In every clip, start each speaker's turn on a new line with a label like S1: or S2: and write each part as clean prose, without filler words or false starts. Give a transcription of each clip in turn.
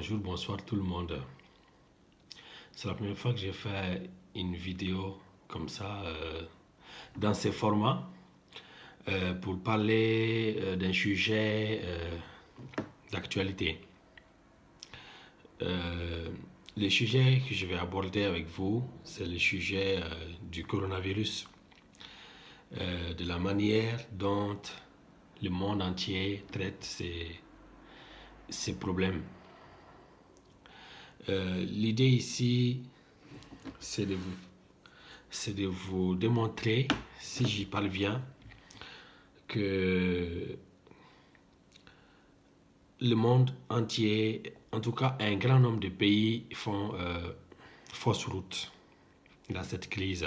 S1: Bonjour, bonsoir tout le monde. C'est la première fois que j'ai fait une vidéo comme ça, dans ces formats, pour parler d'un sujet d'actualité. Euh, le sujet que je vais aborder avec vous, c'est le sujet du coronavirus, de la manière dont le monde entier traite ces problèmes. L'idée ici, c'est de vous c'est de vous démontrer, si j'y parviens, que le monde entier, en tout cas un grand nombre de pays, font fausse route dans cette crise.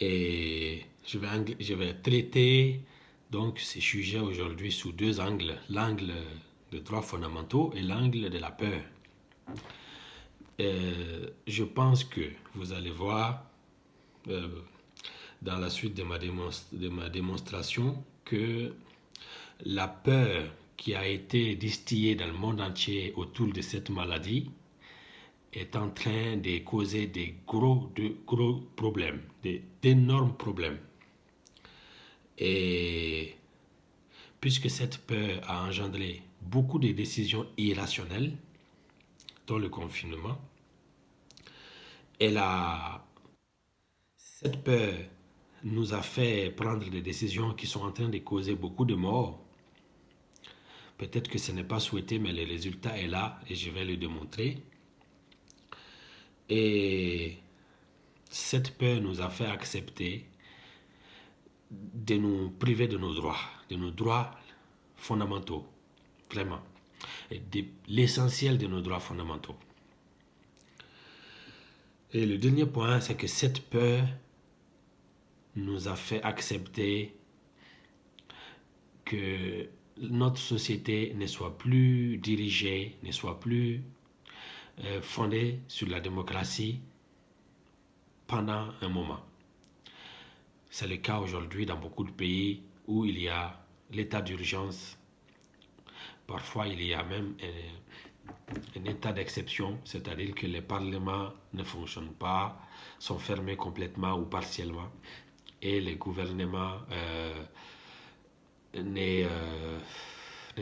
S1: Et je vais traiter donc ces sujets aujourd'hui sous deux angles, l'angle des droits fondamentaux et l'angle de la peur. Je pense que vous allez voir euh, dans la suite de ma démonstration que la peur qui a été distillée dans le monde entier autour de cette maladie est en train de causer de gros problèmes, d'énormes problèmes. Et puisque cette peur a engendré beaucoup de décisions irrationnelles, dont le confinement, cette peur nous a fait prendre des décisions qui sont en train de causer beaucoup de morts. Peut-être que ce n'est pas souhaité, mais le résultat est là et je vais le démontrer. Et cette peur nous a fait accepter de nous priver de nos droits fondamentaux, vraiment, et de l'essentiel de nos droits fondamentaux. Et le dernier point, c'est que cette peur nous a fait accepter que notre société ne soit plus dirigée, ne soit plus fondée sur la démocratie pendant un moment. C'est le cas aujourd'hui dans beaucoup de pays où il y a l'état d'urgence. Parfois, il y a même un état d'exception, c'est-à-dire que les parlements ne fonctionnent pas, sont fermés complètement ou partiellement, et les gouvernements ne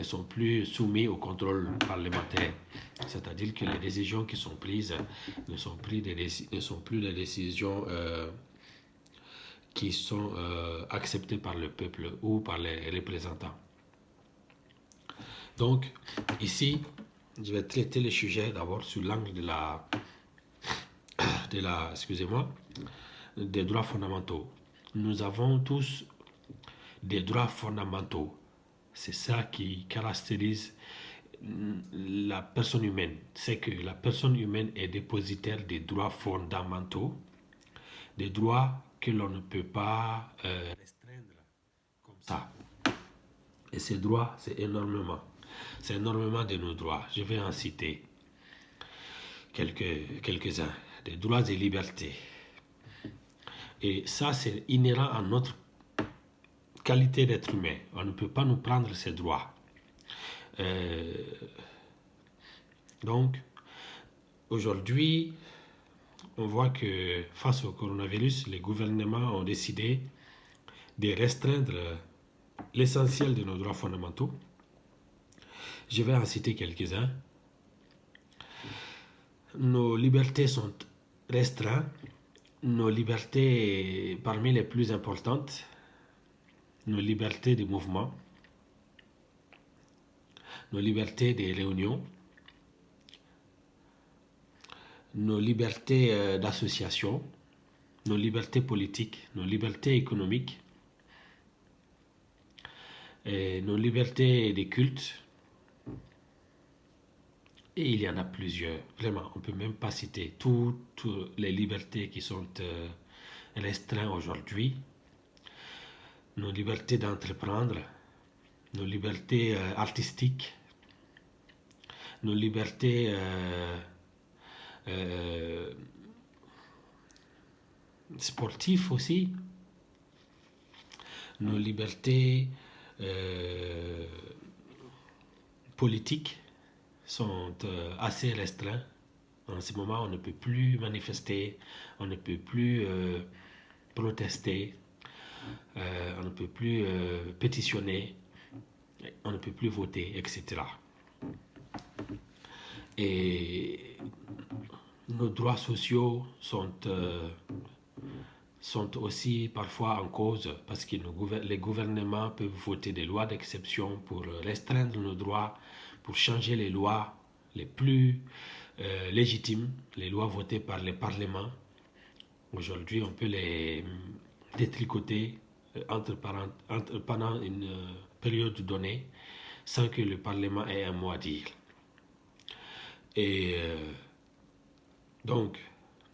S1: sont plus soumis au contrôle parlementaire. C'est-à-dire que les décisions qui sont prises ne sont plus des décisions qui sont acceptées par le peuple ou par les représentants. Donc, ici, je vais traiter le sujet d'abord sur l'angle excusez-moi, des droits fondamentaux. Nous avons tous des droits fondamentaux. C'est ça qui caractérise la personne humaine. C'est que la personne humaine est dépositaire des droits fondamentaux, des droits que l'on ne peut pas restreindre comme ça. Et ces droits, c'est énormément. C'est énormément de nos droits. Je vais en citer quelques-uns. Des droits et libertés. Et ça, c'est inhérent à notre qualité d'être humain. On ne peut pas nous prendre ces droits. Donc, aujourd'hui, on voit que face au coronavirus, les gouvernements ont décidé de restreindre l'essentiel de nos droits fondamentaux. Je vais en citer quelques-uns. Nos libertés sont restreintes. Nos libertés, parmi les plus importantes, nos libertés de mouvement, nos libertés de réunion, nos libertés d'association, nos libertés politiques, nos libertés économiques, et nos libertés de culte. Et il y en a plusieurs. Vraiment, on ne peut même pas citer toutes les libertés qui sont restreintes aujourd'hui. Nos libertés d'entreprendre, nos libertés artistiques, nos libertés sportives aussi, nos libertés politiques, sont assez restreints. En ce moment, on ne peut plus manifester, on ne peut plus protester, on ne peut plus pétitionner, on ne peut plus voter, etc. Et nos droits sociaux sont aussi parfois en cause parce que les gouvernements peuvent voter des lois d'exception pour restreindre nos droits, pour changer les lois les plus légitimes, les lois votées par les parlements. Aujourd'hui, on peut les détricoter pendant une période donnée sans que le Parlement ait un mot à dire. Et donc,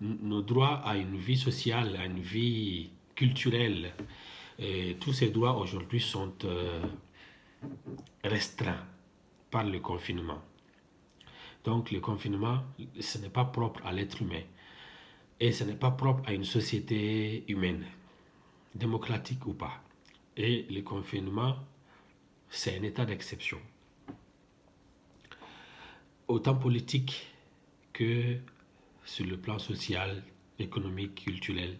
S1: nos droits à une vie sociale, à une vie culturelle, et tous ces droits aujourd'hui sont restreints par le confinement. Donc le confinement, ce n'est pas propre à l'être humain et ce n'est pas propre à une société humaine, démocratique ou pas. Et le confinement, c'est un état d'exception. Autant politique que sur le plan social, économique, culturel,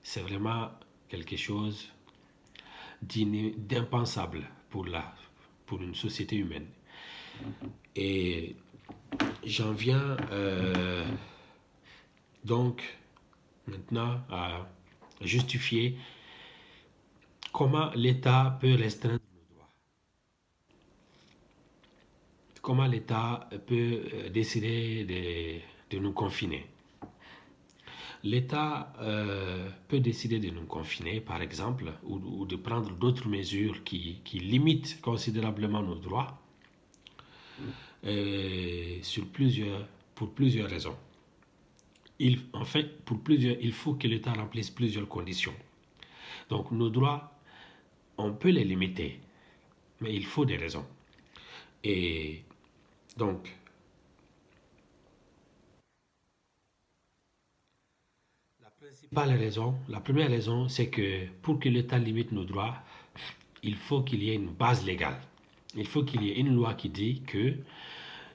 S1: c'est vraiment quelque chose d'impensable pour une société humaine. Et j'en viens donc maintenant à justifier comment l'État peut restreindre nos droits. Comment l'État peut décider de nous confiner. L'État peut décider de nous confiner, par exemple, ou de prendre d'autres mesures qui limitent considérablement nos droits pour plusieurs raisons. Il faut que l'État remplisse plusieurs conditions. Donc nos droits, on peut les limiter, mais il faut des raisons. Et donc, la première raison, c'est que pour que l'État limite nos droits, il faut qu'il y ait une base légale. Il faut qu'il y ait une loi qui dit que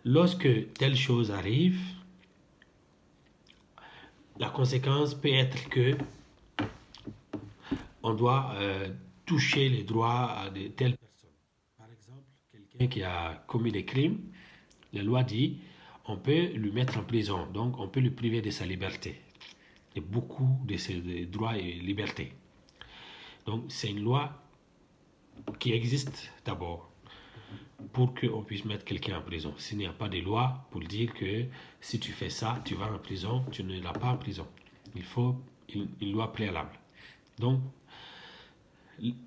S1: lorsque telle chose arrive, la conséquence peut être que on doit toucher les droits de telle personne. Par exemple, quelqu'un qui a commis des crimes, la loi dit on peut lui mettre en prison, donc on peut lui priver de sa liberté et beaucoup de ses droits et libertés. Donc c'est une loi qui existe d'abord pour qu'on puisse mettre quelqu'un en prison. S'il n'y a pas de loi pour dire que si tu fais ça, tu vas en prison, tu ne vas pas en prison. Il faut une loi préalable. Donc,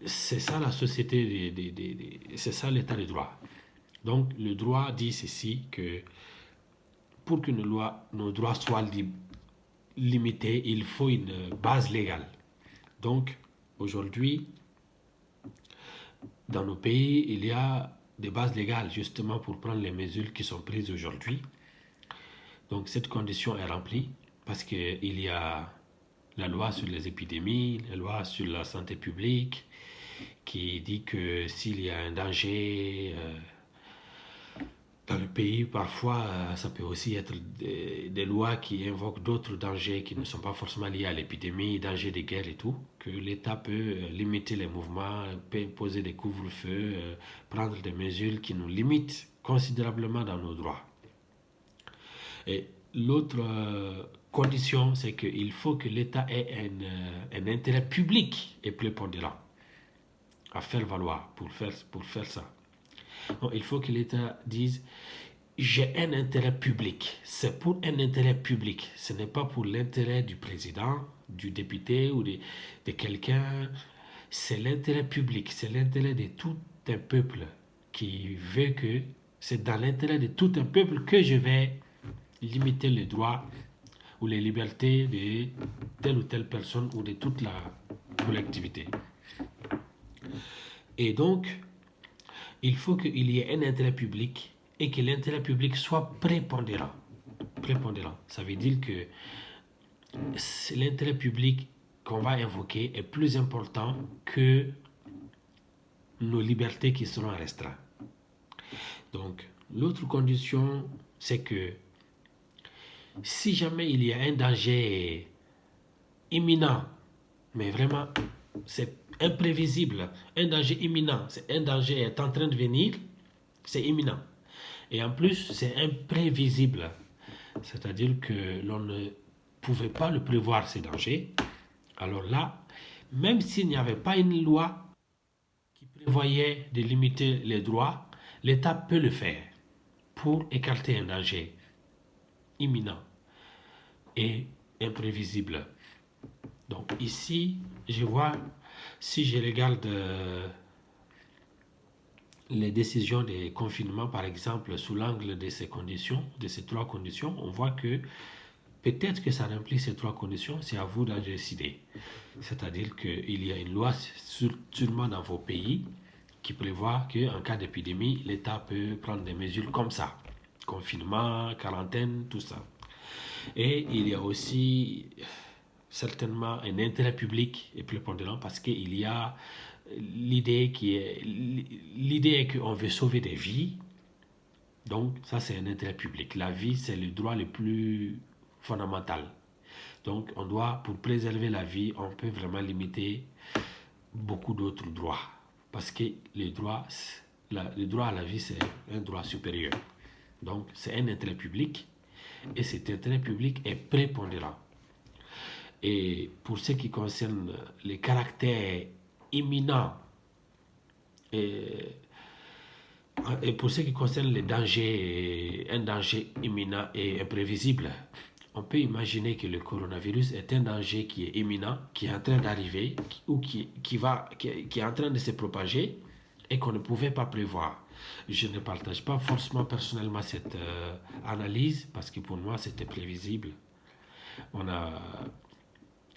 S1: c'est ça la société, c'est ça l'état de droit. Donc, le droit dit ceci, que pour que nos droits soient limités, il faut une base légale. Donc, aujourd'hui, dans nos pays, il y a des bases légales justement pour prendre les mesures qui sont prises aujourd'hui. Donc cette condition est remplie parce qu'il y a la loi sur les épidémies, la loi sur la santé publique qui dit que s'il y a un danger dans le pays, parfois ça peut aussi être des lois qui invoquent d'autres dangers qui ne sont pas forcément liés à l'épidémie, dangers de guerre et tout, que l'État peut limiter les mouvements, peut imposer des couvre-feux, prendre des mesures qui nous limitent considérablement dans nos droits. Et l'autre condition, c'est qu'il faut que l'État ait un intérêt public et prépondérant à faire valoir pour faire ça. Donc, il faut que l'État dise j'ai un intérêt public. C'est pour un intérêt public. Ce n'est pas pour l'intérêt du président, du député ou de quelqu'un. C'est l'intérêt public. C'est l'intérêt de tout un peuple qui veut que c'est dans l'intérêt de tout un peuple que je vais limiter les droits ou les libertés de telle ou telle personne ou de toute la collectivité. Et donc, il faut qu'il y ait un intérêt public et que l'intérêt public soit prépondérant. Prépondérant, ça veut dire que l'intérêt public qu'on va invoquer est plus important que nos libertés qui seront restreintes. Donc, L'autre condition, c'est que si jamais il y a un danger imminent, mais vraiment c'est imprévisible, un danger imminent, c'est un danger est en train de venir, c'est imminent. Et en plus, c'est imprévisible, c'est-à-dire que l'on ne pouvait pas le prévoir, ces dangers. Alors là, même s'il n'y avait pas une loi qui prévoyait de limiter les droits, l'État peut le faire pour écarter un danger imminent et imprévisible. Donc ici, je vois, si je regarde les décisions de confinement, par exemple, sous l'angle de ces conditions, de ces trois conditions, on voit que peut-être que ça remplit ces trois conditions, c'est à vous d'en décider. C'est-à-dire qu'il y a une loi sûrement dans vos pays qui prévoit qu'en cas d'épidémie, l'État peut prendre des mesures comme ça. Confinement, quarantaine, tout ça. Et il y a aussi certainement un intérêt public et prépondérant parce qu'il y a l'idée est qu'on veut sauver des vies. Donc ça, c'est un intérêt public. La vie, c'est le droit le plus fondamental. Donc on doit, pour préserver la vie, on peut vraiment limiter beaucoup d'autres droits. Parce que le droit à la vie, c'est un droit supérieur. Donc c'est un intérêt public et cet intérêt public est prépondérant. Et pour ce qui concerne les caractères imminents et, et pour ce qui concerne les dangers, un danger imminent et imprévisible, on peut imaginer que le coronavirus est un danger qui est imminent, qui est en train d'arriver ou qui est en train de se propager et qu'on ne pouvait pas prévoir. Je ne partage pas forcément personnellement cette analyse parce que pour moi c'était prévisible. On a,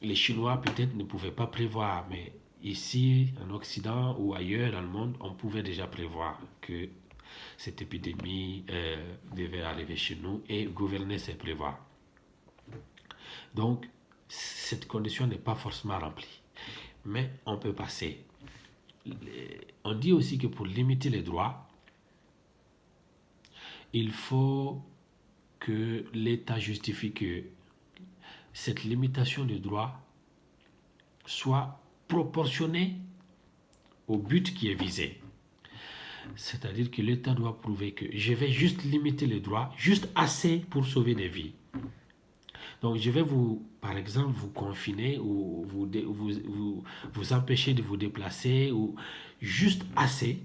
S1: les Chinois peut-être ne pouvaient pas prévoir, mais ici en Occident ou ailleurs dans le monde, on pouvait déjà prévoir que cette épidémie devait arriver chez nous et gouverner c'est prévoir. Donc, cette condition n'est pas forcément remplie. Mais on peut passer. On dit aussi que pour limiter les droits, il faut que l'État justifie que cette limitation des droits soit proportionnée au but qui est visé. C'est-à-dire que l'État doit prouver que je vais juste limiter les droits, juste assez pour sauver des vies. Donc, je vais vous, par exemple, vous confiner ou vous empêcher de vous déplacer ou juste assez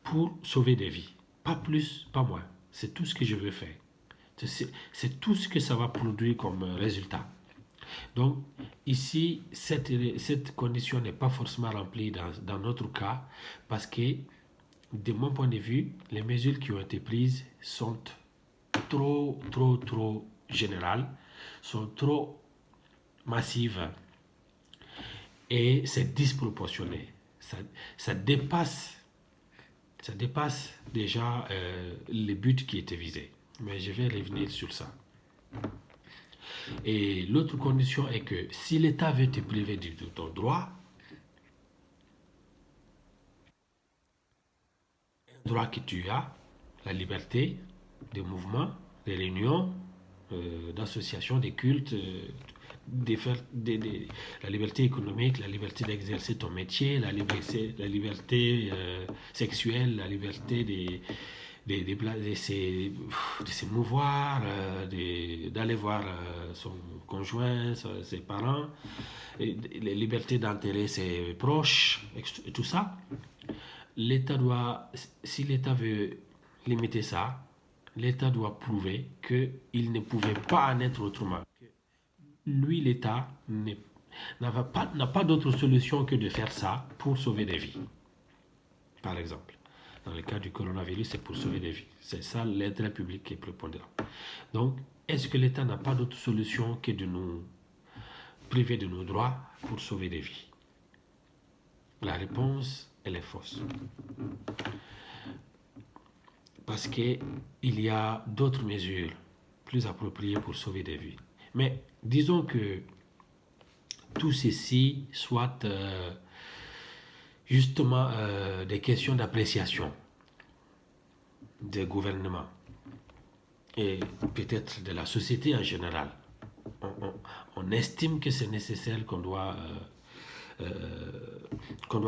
S1: pour sauver des vies. Pas plus, pas moins. C'est tout ce que je veux faire. C'est tout ce que ça va produire comme résultat. Donc, ici, cette condition n'est pas forcément remplie dans notre cas parce que, de mon point de vue, les mesures qui ont été prises sont trop générales, sont trop massives et c'est disproportionné. Ça dépasse déjà les buts qui étaient visés. Mais je vais revenir sur ça. Et l'autre condition est que si l'État veut te priver de ton droit, un droit que tu as, la liberté de mouvement, de réunion, d'association, des cultes, la liberté économique, la liberté d'exercer ton métier, la liberté sexuelle, la liberté de se mouvoir, d'aller voir son conjoint, ses parents, la liberté d'enterrer ses proches, et tout ça. L'État doit, si l'État veut limiter ça, l'État doit prouver qu'il ne pouvait pas en être autrement. Lui, l'État, n'a pas d'autre solution que de faire ça pour sauver des vies. Par exemple, dans le cas du coronavirus, c'est pour sauver des vies. C'est ça l'intérêt public qui est prépondérant. Donc, est-ce que l'État n'a pas d'autre solution que de nous priver de nos droits pour sauver des vies? La réponse, elle est fausse. Parce qu'il y a d'autres mesures plus appropriées pour sauver des vies. Mais disons que tout ceci soit justement des questions d'appréciation. des gouvernements et peut-être de la société en général, on estime que c'est nécessaire qu'on doit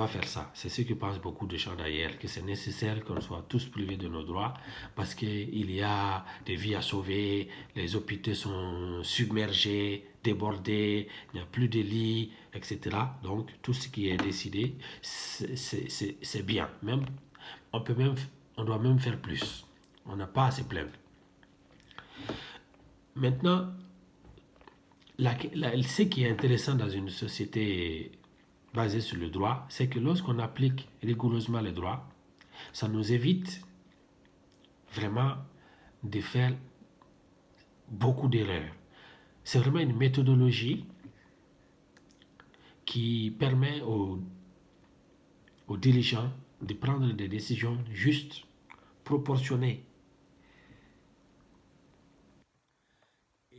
S1: faire ça. C'est ce que pensent beaucoup de gens d'ailleurs, que c'est nécessaire qu'on soit tous privés de nos droits parce qu'il y a des vies à sauver, les hôpitaux sont submergés, débordés, il n'y a plus de lits, etc. Donc tout ce qui est décidé, c'est bien. Même, on doit même faire plus. On n'a pas à se plaindre. Maintenant, ce qui est intéressant dans une société basée sur le droit, c'est que lorsqu'on applique rigoureusement les droits, ça nous évite vraiment de faire beaucoup d'erreurs. C'est vraiment une méthodologie qui permet aux dirigeants de prendre des décisions justes, proportionnées.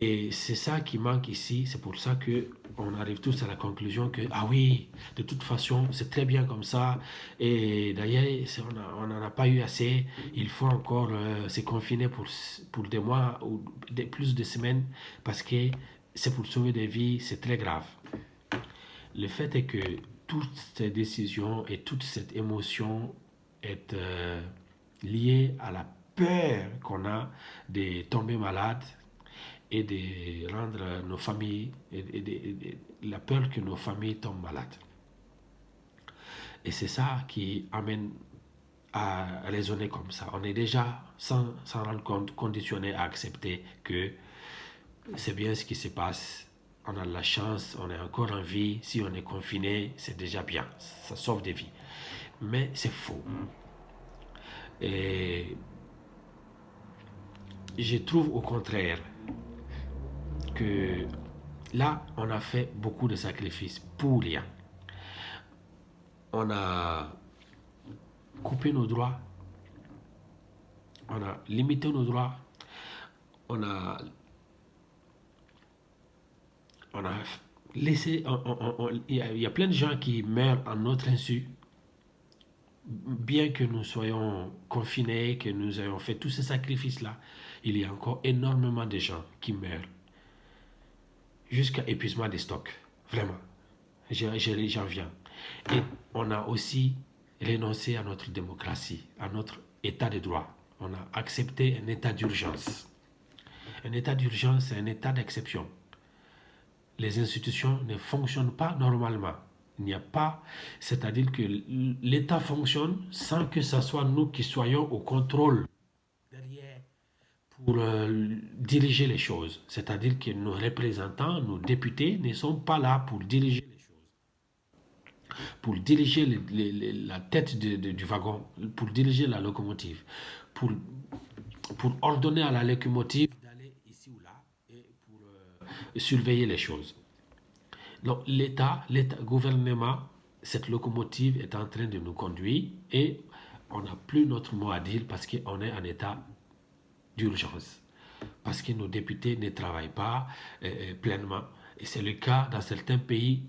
S1: Et c'est ça qui manque ici. C'est pour ça qu'on arrive tous à la conclusion que, ah oui, de toute façon, c'est très bien comme ça. Et d'ailleurs, on n'en a pas eu assez. Il faut encore se confiner pour des mois ou plus de semaines parce que c'est pour sauver des vies, c'est très grave. Le fait est que toutes ces décisions et toute cette émotion est liée à la peur qu'on a de tomber malade et de rendre nos familles, la peur que nos familles tombent malades. Et c'est ça qui amène à raisonner comme ça. On est déjà, sans rendre compte, conditionné à accepter que c'est bien ce qui se passe. On a de la chance, on est encore en vie. Si on est confiné, c'est déjà bien. Ça sauve des vies. Mais c'est faux. Et je trouve au contraire que là, on a fait beaucoup de sacrifices pour rien. On a coupé nos droits, on a limité nos droits, on a laissé, il y a plein de gens qui meurent en notre insu, bien que nous soyons confinés, que nous ayons fait tous ces sacrifices-là, il y a encore énormément de gens qui meurent jusqu'à épuisement des stocks, vraiment. J'en viens. Et on a aussi renoncé à notre démocratie, à notre état de droit. On a accepté un état d'urgence. Un état d'urgence, c'est un état d'exception. Les institutions ne fonctionnent pas normalement. Il n'y a pas, c'est-à-dire que l'État fonctionne sans que ce soit nous qui soyons au contrôle derrière pour diriger les choses. C'est-à-dire que nos représentants, nos députés ne sont pas là pour diriger les choses, pour diriger la tête du wagon, pour diriger la locomotive, pour, pour ordonner à la locomotive d'aller ici ou là et pour surveiller les choses. Donc l'État, gouvernement, cette locomotive est en train de nous conduire et on n'a plus notre mot à dire parce qu'on est en état d'urgence. Parce que nos députés ne travaillent pas pleinement. Et c'est le cas dans certains pays,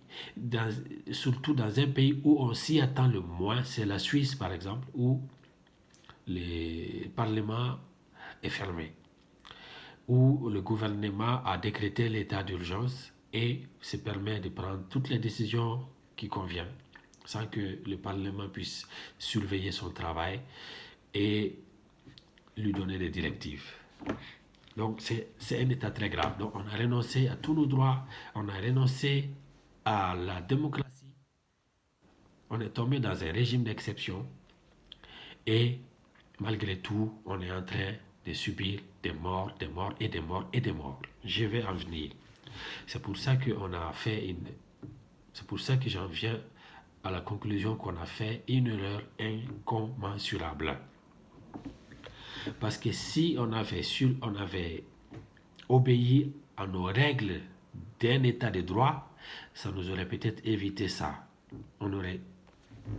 S1: surtout dans un pays où on s'y attend le moins, c'est la Suisse par exemple, où le Parlement est fermé, où le gouvernement a décrété l'état d'urgence et se permet de prendre toutes les décisions qui conviennent, sans que le Parlement puisse surveiller son travail et lui donner des directives. Donc c'est un état très grave. Donc on a renoncé à tous nos droits, on a renoncé à la démocratie, on est tombé dans un régime d'exception et malgré tout, on est en train de subir des morts, des morts et des morts et des morts. Je vais en venir. C'est pour ça qu'on a fait c'est pour ça que j'en viens à la conclusion qu'on a fait une erreur incommensurable. Parce que si on avait obéi à nos règles d'un état de droit, ça nous aurait peut-être évité ça. On aurait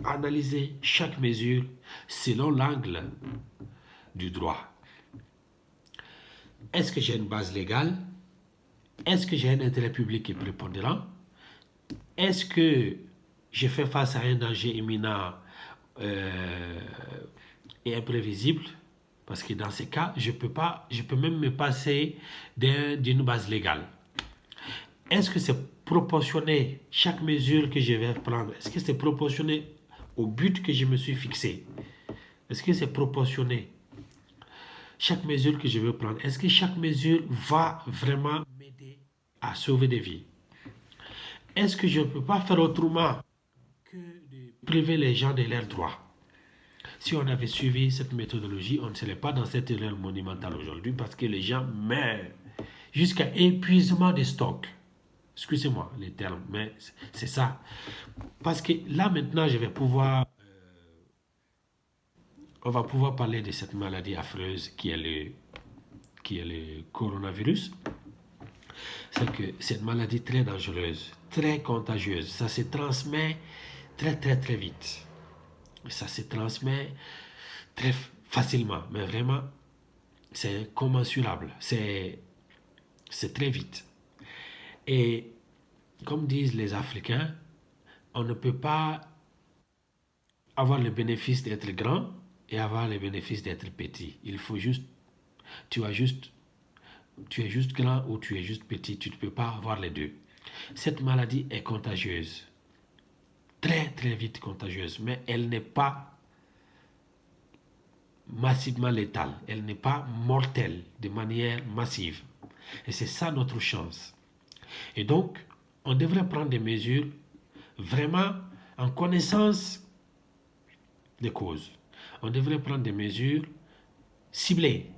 S1: analysé chaque mesure selon l'angle du droit. Est-ce que j'ai une base légale? Est-ce que j'ai un intérêt public qui est prépondérant? Est-ce que je fais face à un danger imminent et imprévisible? Parce que dans ces cas, je peux même me passer d'une base légale. Est-ce que c'est proportionné, chaque mesure que je vais prendre, est-ce que c'est proportionné au but que je me suis fixé? Est-ce que c'est proportionné? Chaque mesure que je veux prendre, est-ce que chaque mesure va vraiment m'aider à sauver des vies? Est-ce que je ne peux pas faire autrement que de priver les gens de leurs droits? Si on avait suivi cette méthodologie, on ne serait pas dans cette erreur monumentale aujourd'hui parce que les gens meurent jusqu'à épuisement des stocks. Excusez-moi les termes, mais c'est ça. Parce que là maintenant, on va pouvoir parler de cette maladie affreuse qui est le coronavirus. C'est que cette maladie très dangereuse, très contagieuse, ça se transmet très très très vite. Ça se transmet très facilement, mais vraiment, c'est incommensurable. C'est très vite. Et comme disent les Africains, on ne peut pas avoir le bénéfice d'être grand et avoir le bénéfice d'être petit. Il faut juste, tu as juste, tu es juste grand ou tu es juste petit. Tu ne peux pas avoir les deux. Cette maladie est contagieuse, très très vite contagieuse, mais elle n'est pas massivement létale. Elle n'est pas mortelle de manière massive. Et c'est ça notre chance. Et donc, on devrait prendre des mesures vraiment en connaissance des causes. On devrait prendre des mesures ciblées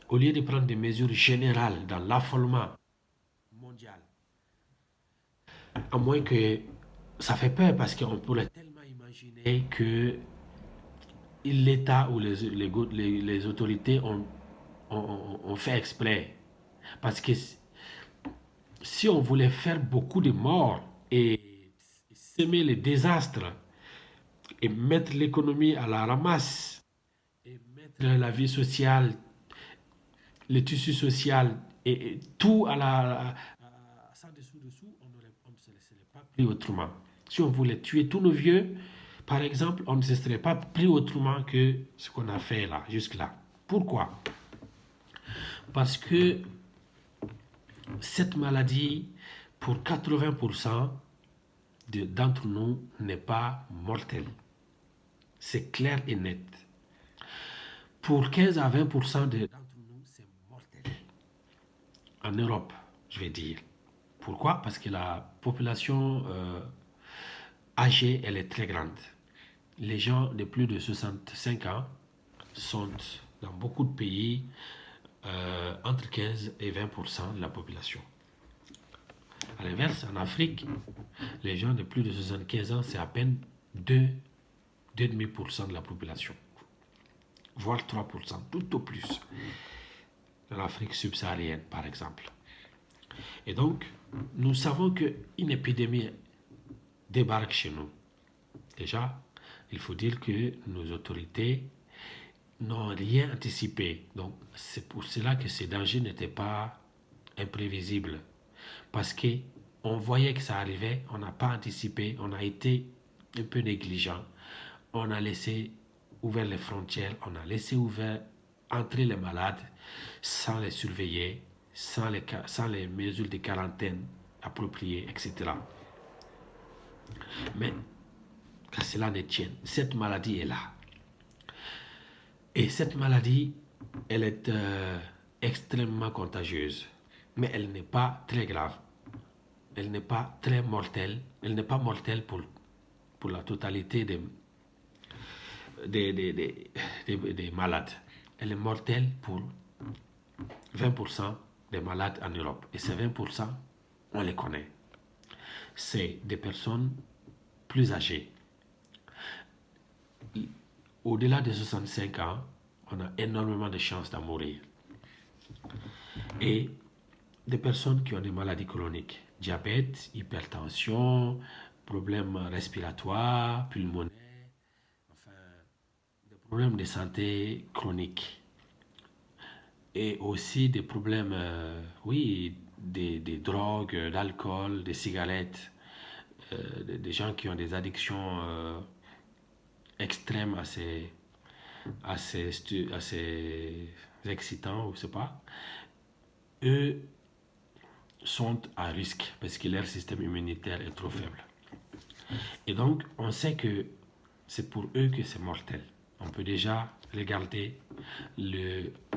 S1: au lieu de prendre des mesures générales dans l'affolement mondial. À moins que ça fait peur parce qu'on pourrait tellement imaginer que l'État ou les autorités ont fait exprès. Parce que si on voulait faire beaucoup de morts et semer les désastres et mettre l'économie à la ramasse et mettre la vie sociale, le tissu social et tout sans dessous, on ne se serait pas pris autrement. Si on voulait tuer tous nos vieux, par exemple, on ne se serait pas pris autrement que ce qu'on a fait là, jusque-là. Pourquoi? Parce que cette maladie, pour 80% d'entre nous, n'est pas mortelle. C'est clair et net. Pour 15 à 20% d'entre nous, c'est mortel. En Europe, je vais dire. Pourquoi? Parce que la population âgée, elle est très grande. Les gens de plus de 65 ans sont dans beaucoup de pays entre 15 et 20% de la population. À l'inverse, en Afrique, les gens de plus de 75 ans, c'est à peine 2,5% de la population, voire 3%, tout au plus, dans l'Afrique subsaharienne, par exemple. Et donc, nous savons qu'une épidémie débarque chez nous. Déjà, il faut dire que nos autorités n'ont rien anticipé. Donc, c'est pour cela que ces dangers n'étaient pas imprévisibles. Parce qu'on voyait que ça arrivait, on n'a pas anticipé, on a été un peu négligent. On a laissé ouvert les frontières, on a laissé ouvert entrer les malades sans les surveiller, sans les mesures de quarantaine appropriées, etc. Mais qu'à cela ne tienne, cette maladie est là. Et cette maladie, elle est extrêmement contagieuse, mais elle n'est pas très grave. Elle n'est pas très mortelle. Elle n'est pas mortelle pour la totalité des malades. Elle est mortelle pour 20% des malades en Europe. Et ces 20%, on les connaît. C'est des personnes plus âgées. Au-delà de 65 ans, on a énormément de chances d'en mourir. Et des personnes qui ont des maladies chroniques, diabète, hypertension, problèmes respiratoires, pulmonaires, enfin, des problèmes de santé chroniques. Et aussi des problèmes, oui, des drogues, d'alcool, des cigarettes, des gens qui ont des addictions extrêmes à ces assez excitants, je sais pas, eux sont à risque parce que leur système immunitaire est trop faible. Et donc, on sait que c'est pour eux que c'est mortel. On peut déjà regarder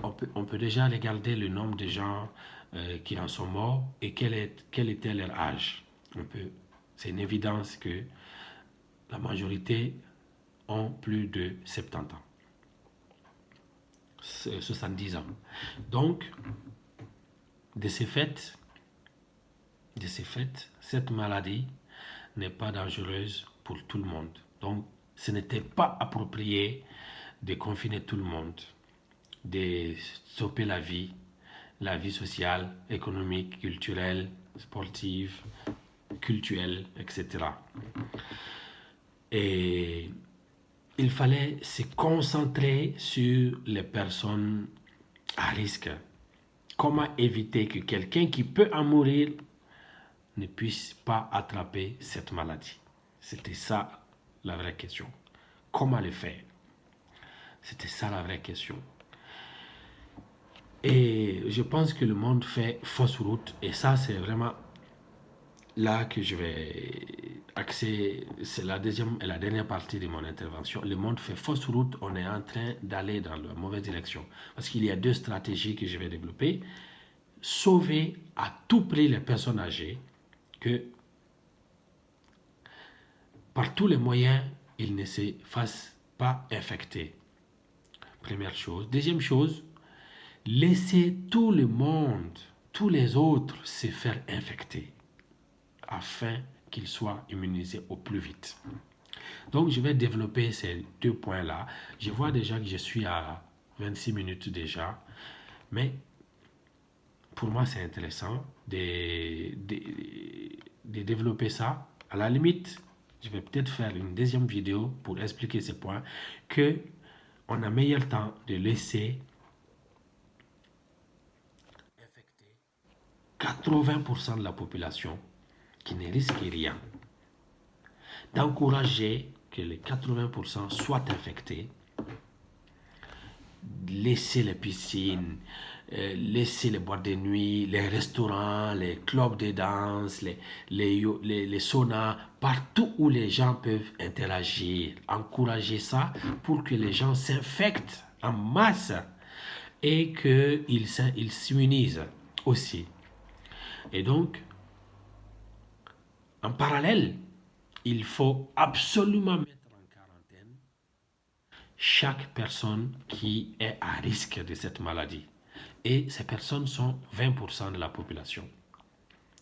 S1: on peut déjà regarder le nombre de gens qui en sont morts et quel était leur âge. C'est une évidence que la majorité ont plus de 70 ans, 70 ans. Donc, de ces faits, cette maladie n'est pas dangereuse pour tout le monde. Donc, ce n'était pas approprié de confiner tout le monde, de stopper la vie sociale, économique, culturelle, sportive, culturelle, etc. Et il fallait se concentrer sur les personnes à risque. Comment éviter que quelqu'un qui peut en mourir ne puisse pas attraper cette maladie? C'était ça la vraie question. Comment le faire? C'était ça la vraie question. Et je pense que le monde fait fausse route. Et ça, c'est vraiment là que je vais axer. C'est la deuxième et la dernière partie de mon intervention. Le monde fait fausse route. On est en train d'aller dans la mauvaise direction. Parce qu'il y a deux stratégies que je vais développer. Sauver à tout prix les personnes âgées, que par tous les moyens, ils ne se fassent pas infecter. Première chose. Deuxième chose, laisser tout le monde, tous les autres se faire infecter afin qu'ils soient immunisés au plus vite. Donc, je vais développer ces deux points-là. Je vois déjà que je suis à 26 minutes déjà, mais pour moi, c'est intéressant de développer ça. À la limite, je vais peut-être faire une deuxième vidéo pour expliquer ces points, que on a meilleur temps de laisser 80% de la population qui ne risque rien, d'encourager que les 80% soient infectés, laisser les piscines, laisser les boîtes de nuit, les restaurants, les clubs de danse, les saunas, partout où les gens peuvent interagir, encourager ça pour que les gens s'infectent en masse et qu'ils s'immunisent aussi. Et donc, en parallèle, il faut absolument mettre en quarantaine chaque personne qui est à risque de cette maladie. Et ces personnes sont 20% de la population.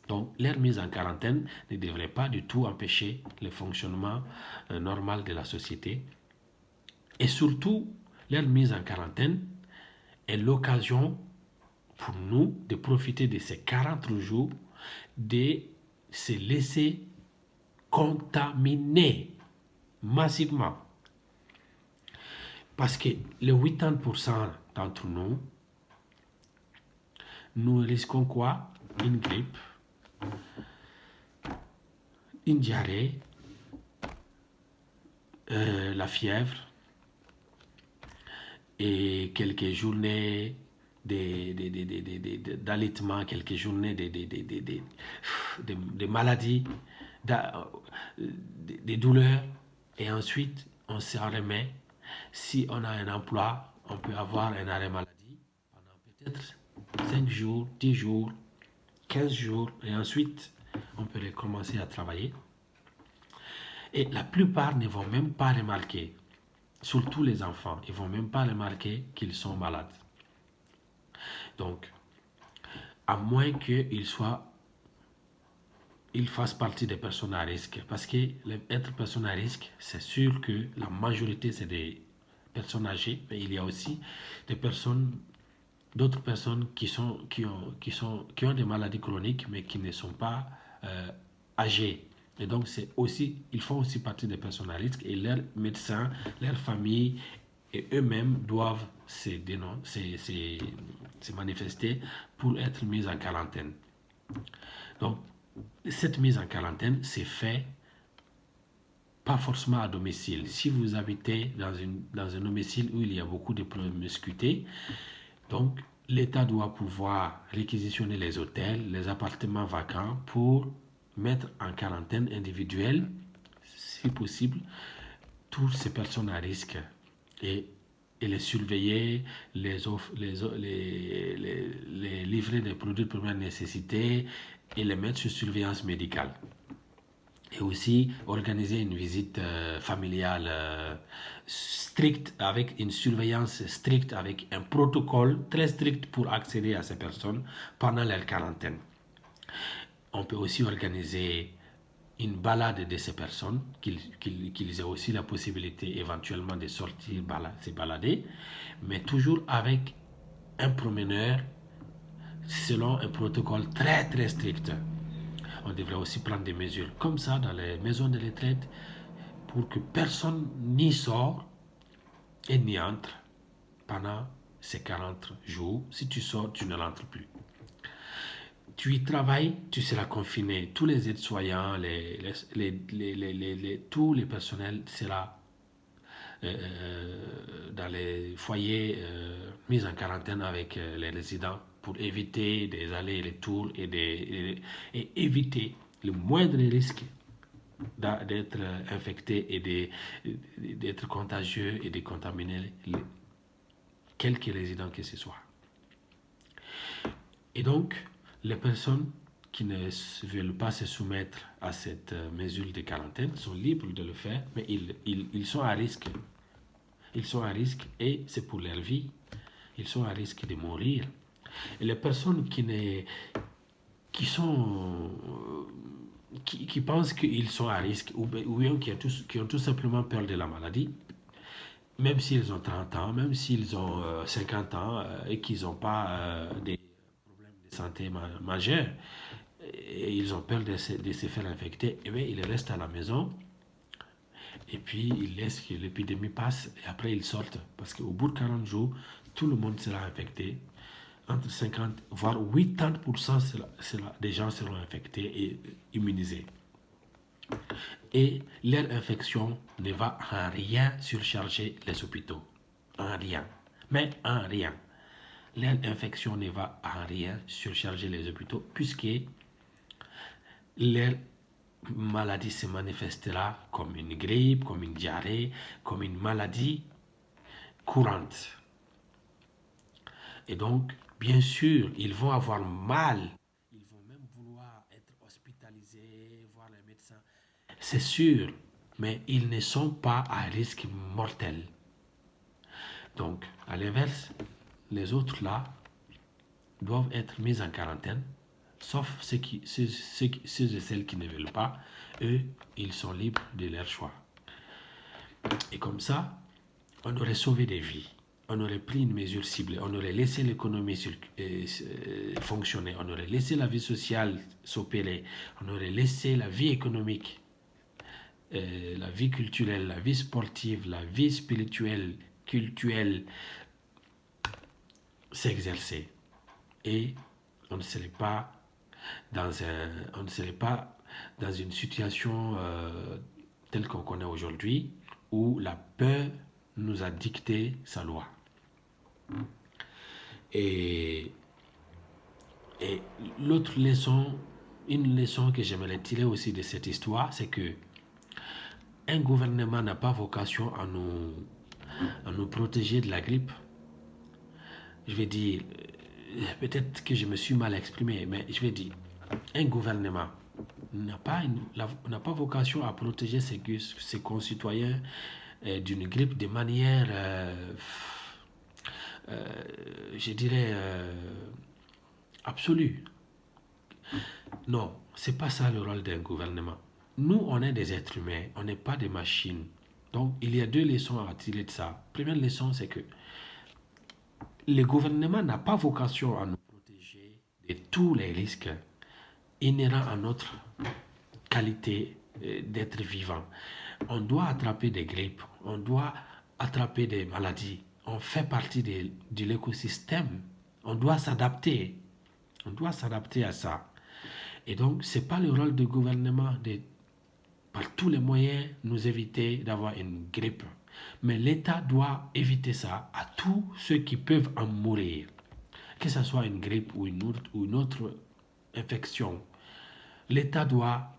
S1: Donc, leur mise en quarantaine ne devrait pas du tout empêcher le fonctionnement normal de la société. Et surtout, leur mise en quarantaine est l'occasion pour nous de profiter de ces 40 jours, de se laisser contaminer massivement. Parce que les 80% d'entre nous, nous risquons quoi? Une grippe, une diarrhée, la fièvre et quelques journées d'allaitement, quelques journées de maladies, des douleurs, et ensuite on s'en remet. Si on a un emploi, on peut avoir un arrêt maladie pendant peut-être 5 jours, 10 jours, 15 jours, et ensuite on peut recommencer à travailler. Et la plupart ne vont même pas remarquer, surtout les enfants, ils ne vont même pas remarquer qu'ils sont malades. Donc, à moins qu'ils fassent partie des personnes à risque. Parce que être personne à risque, c'est sûr que la majorité, c'est des personnes âgées, mais il y a aussi d'autres personnes qui ont des maladies chroniques, mais qui ne sont pas âgées. Et donc, ils font aussi partie des personnes à risque, et leurs médecins, leurs familles et eux-mêmes doivent se manifester pour être mis en quarantaine. Donc, cette mise en quarantaine s'est faite pas forcément à domicile. Si vous habitez dans un domicile où il y a beaucoup de promiscuité, donc l'État doit pouvoir réquisitionner les hôtels, les appartements vacants pour mettre en quarantaine individuelle, si possible, toutes ces personnes à risque et, et les surveiller, les livrer des produits de première nécessité et les mettre sous surveillance médicale. Et aussi organiser une visite familiale stricte, avec une surveillance stricte, avec un protocole très strict pour accéder à ces personnes pendant leur quarantaine. On peut aussi organiser une balade de ces personnes, qu'ils aient aussi la possibilité éventuellement de sortir se balader, mais toujours avec un promeneur selon un protocole très très strict. On devrait aussi prendre des mesures comme ça dans les maisons de retraite pour que personne n'y sort et n'y entre pendant ces 40 jours. Si tu sors, tu ne rentres plus. Tu y travailles, tu seras confiné. Tous les aides-soignants, tous les personnels seront dans les foyers mis en quarantaine avec les résidents pour éviter des allers-retours et éviter le moindre risque d'être infecté et d'être contagieux et de contaminer quelque résident que ce soit. Et donc, les personnes qui ne veulent pas se soumettre à cette mesure de quarantaine sont libres de le faire, mais ils sont à risque. Ils sont à risque et c'est pour leur vie. Ils sont à risque de mourir. Et les personnes qui pensent qu'ils sont à risque ou bien qui ont tout simplement peur de la maladie, même s'ils ont 30 ans, même s'ils ont 50 ans et qu'ils n'ont pas des problèmes de santé majeurs, et ils ont peur de se faire infecter, et bien ils restent à la maison et puis ils laissent que l'épidémie passe et après ils sortent. Parce qu'au bout de 40 jours, tout le monde sera infecté. Entre 50 voire 80% des gens seront infectés et immunisés. Et leur infection ne va en rien surcharger les hôpitaux. En rien. Mais en rien. Leur infection ne va en rien surcharger les hôpitaux puisque leur maladie se manifestera comme une grippe, comme une diarrhée, comme une maladie courante. Et donc, bien sûr, ils vont avoir mal. Ils vont même vouloir être hospitalisés, voir les médecins. C'est sûr, mais ils ne sont pas à risque mortel. Donc, à l'inverse, les autres là doivent être mis en quarantaine, sauf ceux et celles qui ne veulent pas. Eux, ils sont libres de leur choix. Et comme ça, on aurait sauvé des vies. On aurait pris une mesure ciblée, on aurait laissé l'économie fonctionner, on aurait laissé la vie sociale s'opérer, on aurait laissé la vie économique, la vie culturelle, la vie sportive, la vie spirituelle, culturelle s'exercer. Et on ne serait pas dans une situation telle qu'on connaît aujourd'hui où la peur nous a dicté sa loi. Et l'autre leçon, une leçon que j'aimerais tirer aussi de cette histoire, c'est que un gouvernement n'a pas vocation à nous protéger de la grippe. Je vais dire, peut-être que je me suis mal exprimé, mais je vais dire, un gouvernement n'a pas vocation à protéger ses concitoyens d'une grippe de manière, je dirais, absolue. Non, c'est pas ça le rôle d'un gouvernement. Nous, on est des êtres humains, on n'est pas des machines. Donc, il y a deux leçons à tirer de ça. Première leçon, c'est que le gouvernement n'a pas vocation à nous protéger de tous les risques inhérents à notre qualité d'être vivant. On doit attraper des grippes, on doit attraper des maladies. On fait partie de l'écosystème. On doit s'adapter. On doit s'adapter à ça. Et donc, ce n'est pas le rôle du gouvernement par tous les moyens, nous éviter d'avoir une grippe. Mais l'État doit éviter ça à tous ceux qui peuvent en mourir. Que ce soit une grippe ou une autre infection. L'État doit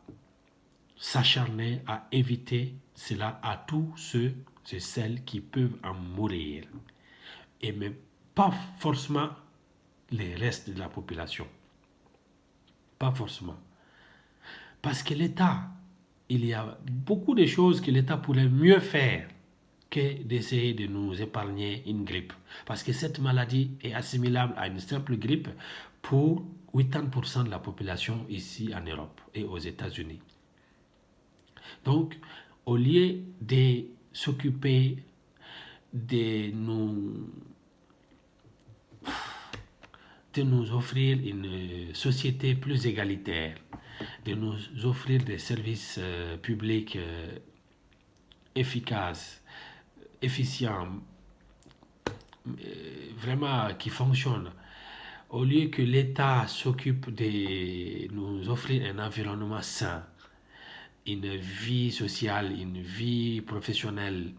S1: s'acharner à éviter cela à tous ceux et celles qui peuvent en mourir. Et mais pas forcément les restes de la population. Pas forcément. Parce que l'État, il y a beaucoup de choses que l'État pourrait mieux faire que d'essayer de nous épargner une grippe. Parce que cette maladie est assimilable à une simple grippe pour 80% de la population ici en Europe et aux États-Unis. Donc, au lieu de s'occuper de nous offrir une société plus égalitaire, de nous offrir des services publics efficaces, efficients, vraiment qui fonctionnent, au lieu que l'État s'occupe de nous offrir un environnement sain, une vie sociale, une vie professionnelle,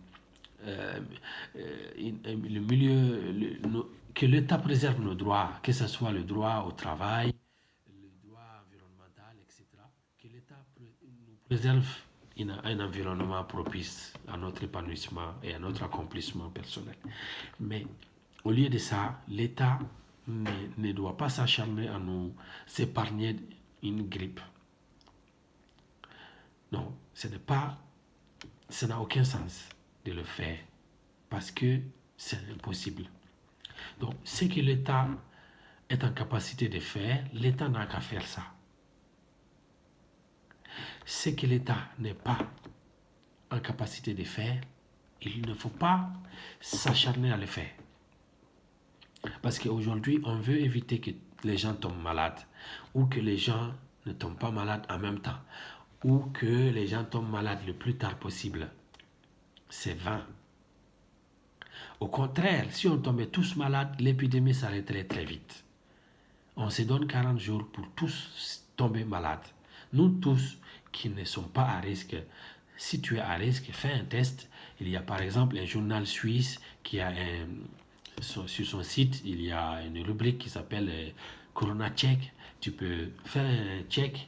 S1: le milieu, que l'État préserve nos droits, que ce soit le droit au travail, le droit environnemental, etc. Que l'État nous préserve un environnement propice à notre épanouissement et à notre accomplissement personnel. Mais au lieu de ça, l'État ne doit pas s'acharner à nous épargner une grippe. Non, ça n'a aucun sens de le faire parce que c'est impossible. Donc, ce que l'État est en capacité de faire, l'État n'a qu'à faire ça. Ce que l'État n'est pas en capacité de faire, il ne faut pas s'acharner à le faire. Parce qu'aujourd'hui, on veut éviter que les gens tombent malades ou que les gens ne tombent pas malades en même temps ou que les gens tombent malades le plus tard possible. C'est vain. Au contraire, si on tombait tous malades, l'épidémie s'arrêterait très vite. On se donne 40 jours pour tous tomber malades. Nous tous qui ne sommes pas à risque, si tu es à risque, fais un test. Il y a par exemple un journal suisse qui a sur son site, il y a une rubrique qui s'appelle Corona Check. Tu peux faire un check,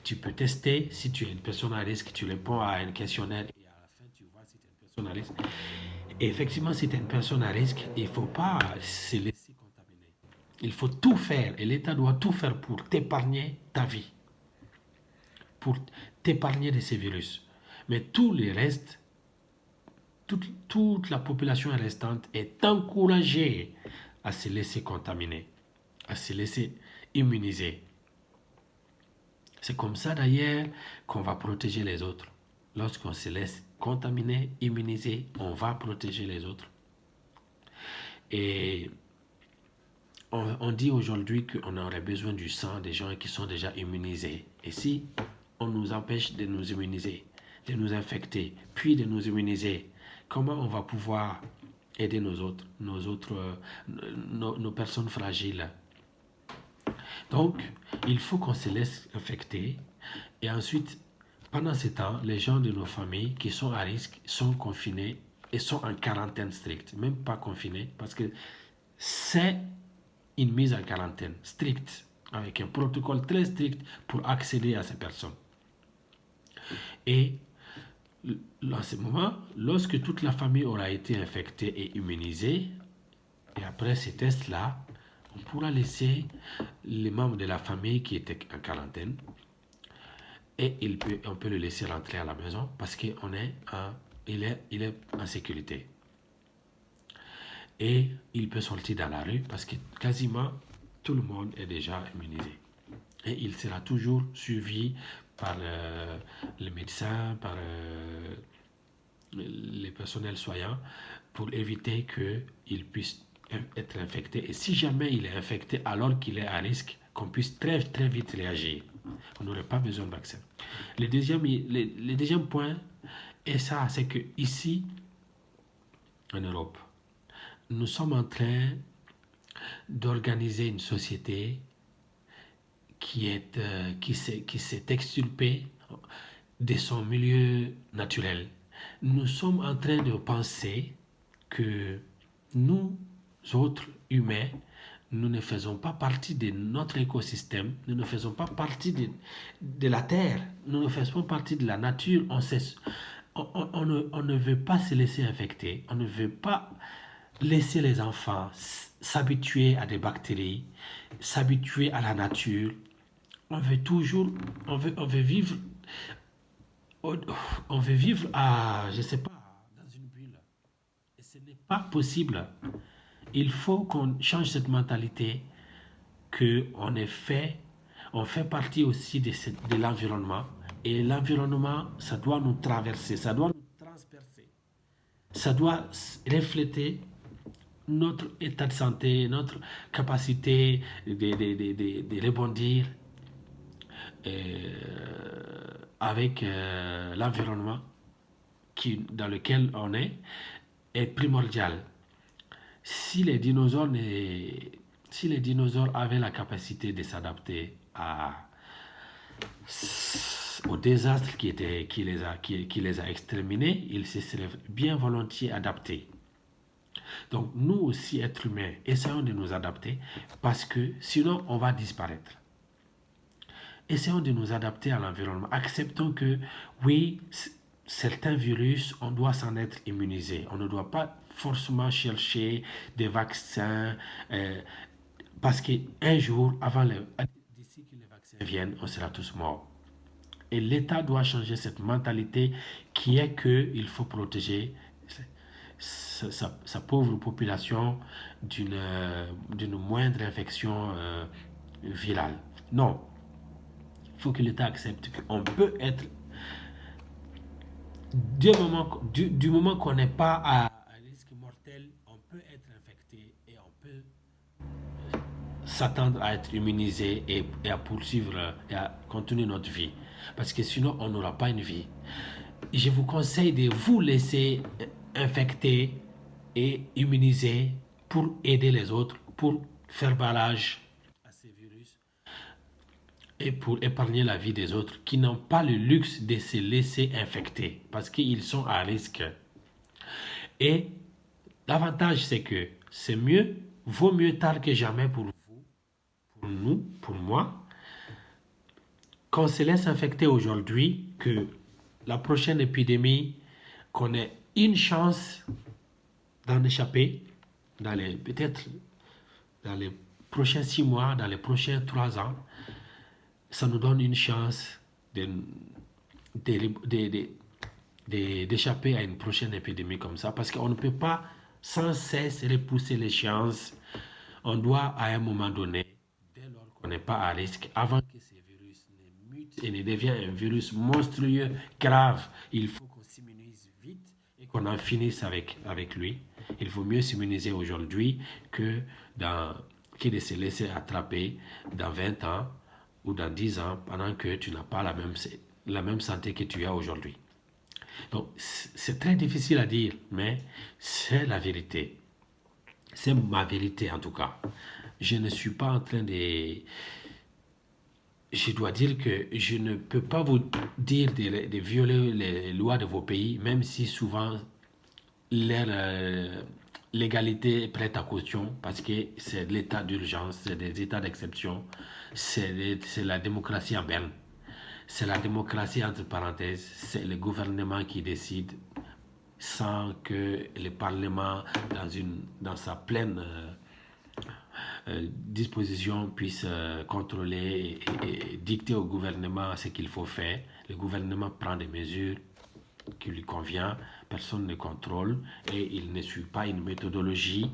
S1: tu peux tester si tu es une personne à risque, tu réponds à un questionnaire et à la fin tu vois si tu es une personne à risque. Et effectivement, si tu es une personne à risque, il ne faut pas se laisser contaminer. Il faut tout faire et l'État doit tout faire pour t'épargner ta vie, pour t'épargner de ces virus. Mais tout le reste, toute la population restante est encouragée à se laisser contaminer, à se laisser immuniser. C'est comme ça d'ailleurs qu'on va protéger les autres. Lorsqu'on se laisse contaminer, immuniser, on va protéger les autres. Et on dit aujourd'hui qu'on aurait besoin du sang des gens qui sont déjà immunisés. Et si on nous empêche de nous immuniser, de nous infecter, puis de nous immuniser, comment on va pouvoir aider nos personnes fragiles? Donc, il faut qu'on se laisse infecter et ensuite, pendant ce temps, les gens de nos familles qui sont à risque sont confinés et sont en quarantaine stricte, même pas confinés, parce que c'est une mise en quarantaine stricte, avec un protocole très strict pour accéder à ces personnes. Et à ce moment, lorsque toute la famille aura été infectée et immunisée, et après ces tests-là, on pourra laisser les membres de la famille qui étaient en quarantaine et on peut le laisser rentrer à la maison parce qu'il est en sécurité. Et il peut sortir dans la rue parce que quasiment tout le monde est déjà immunisé. Et il sera toujours suivi par les médecins, par les personnels soignants pour éviter qu'il puisse être infecté. Et si jamais il est infecté alors qu'il est à risque, qu'on puisse très très vite réagir. On n'aurait pas besoin de vaccin. Le deuxième point, et ça, c'est que ici, en Europe, nous sommes en train d'organiser une société qui s'est extirpée de son milieu naturel. Nous sommes en train de penser que nous autres humains, nous ne faisons pas partie de notre écosystème, nous ne faisons pas partie de la Terre, nous ne faisons pas partie de la nature. On ne veut pas se laisser infecter, on ne veut pas laisser les enfants s'habituer à des bactéries, s'habituer à la nature. On veut toujours, on veut vivre, on veut vivre à, je sais pas, dans une bulle. Et ce n'est pas possible. Il faut qu'on change cette mentalité que on fait partie aussi de l'environnement. Et l'environnement, ça doit nous traverser, ça doit nous transpercer. Ça doit refléter notre état de santé, notre capacité de rebondir avec l'environnement dans lequel on est primordial. Si les dinosaures, si les dinosaures avaient la capacité de s'adapter au désastre qui les a exterminés, ils se seraient bien volontiers adaptés. Donc nous aussi, êtres humains, essayons de nous adapter parce que sinon on va disparaître. Essayons de nous adapter à l'environnement. Acceptons que oui, certains virus, on doit s'en être immunisé. On ne doit pas forcément chercher des vaccins parce qu'un jour, d'ici que les vaccins viennent, on sera tous morts. Et l'État doit changer cette mentalité qui est qu'il faut protéger sa pauvre population d'une moindre infection virale. Non, il faut que l'État accepte qu'on peut être, du moment qu'on n'est pas à risque mortel, on peut être infecté et on peut s'attendre à être immunisé et à poursuivre et à continuer notre vie. Parce que sinon, on n'aura pas une vie. Je vous conseille de vous laisser infecter et immuniser pour aider les autres, pour faire barrage à ces virus et pour épargner la vie des autres qui n'ont pas le luxe de se laisser infecter parce qu'ils sont à risque. Et l'avantage, c'est que c'est mieux, vaut mieux tard que jamais pour vous, pour nous, pour moi, qu'on se laisse infecter aujourd'hui que la prochaine épidémie, qu'on ait une chance d'en échapper peut-être dans les prochains 6 mois, dans les prochains 3 ans, ça nous donne une chance d'échapper à une prochaine épidémie comme ça, parce qu'on ne peut pas sans cesse repousser les chances. On doit à un moment donné, dès lors qu'on n'est pas à risque, avant que ces virus ne mutent et ne deviennent un virus monstrueux, grave, il faut qu'on s'immunise vite et qu'on en finisse avec lui. Il vaut mieux s'immuniser aujourd'hui que de se laisser attraper dans 20 ans ou dans 10 ans pendant que tu n'as pas la même santé que tu as aujourd'hui. Donc, c'est très difficile à dire, mais c'est la vérité. C'est ma vérité en tout cas. Je ne suis pas en train de... Je dois dire que je ne peux pas vous dire de violer les lois de vos pays, même si souvent leur l'égalité est prête à caution parce que c'est l'état d'urgence, c'est des états d'exception, c'est la démocratie en berne. C'est la démocratie entre parenthèses, c'est le gouvernement qui décide sans que le Parlement, dans sa pleine disposition, puisse contrôler et dicter au gouvernement ce qu'il faut faire. Le gouvernement prend des mesures qui lui convient, personne ne contrôle et il ne suit pas une méthodologie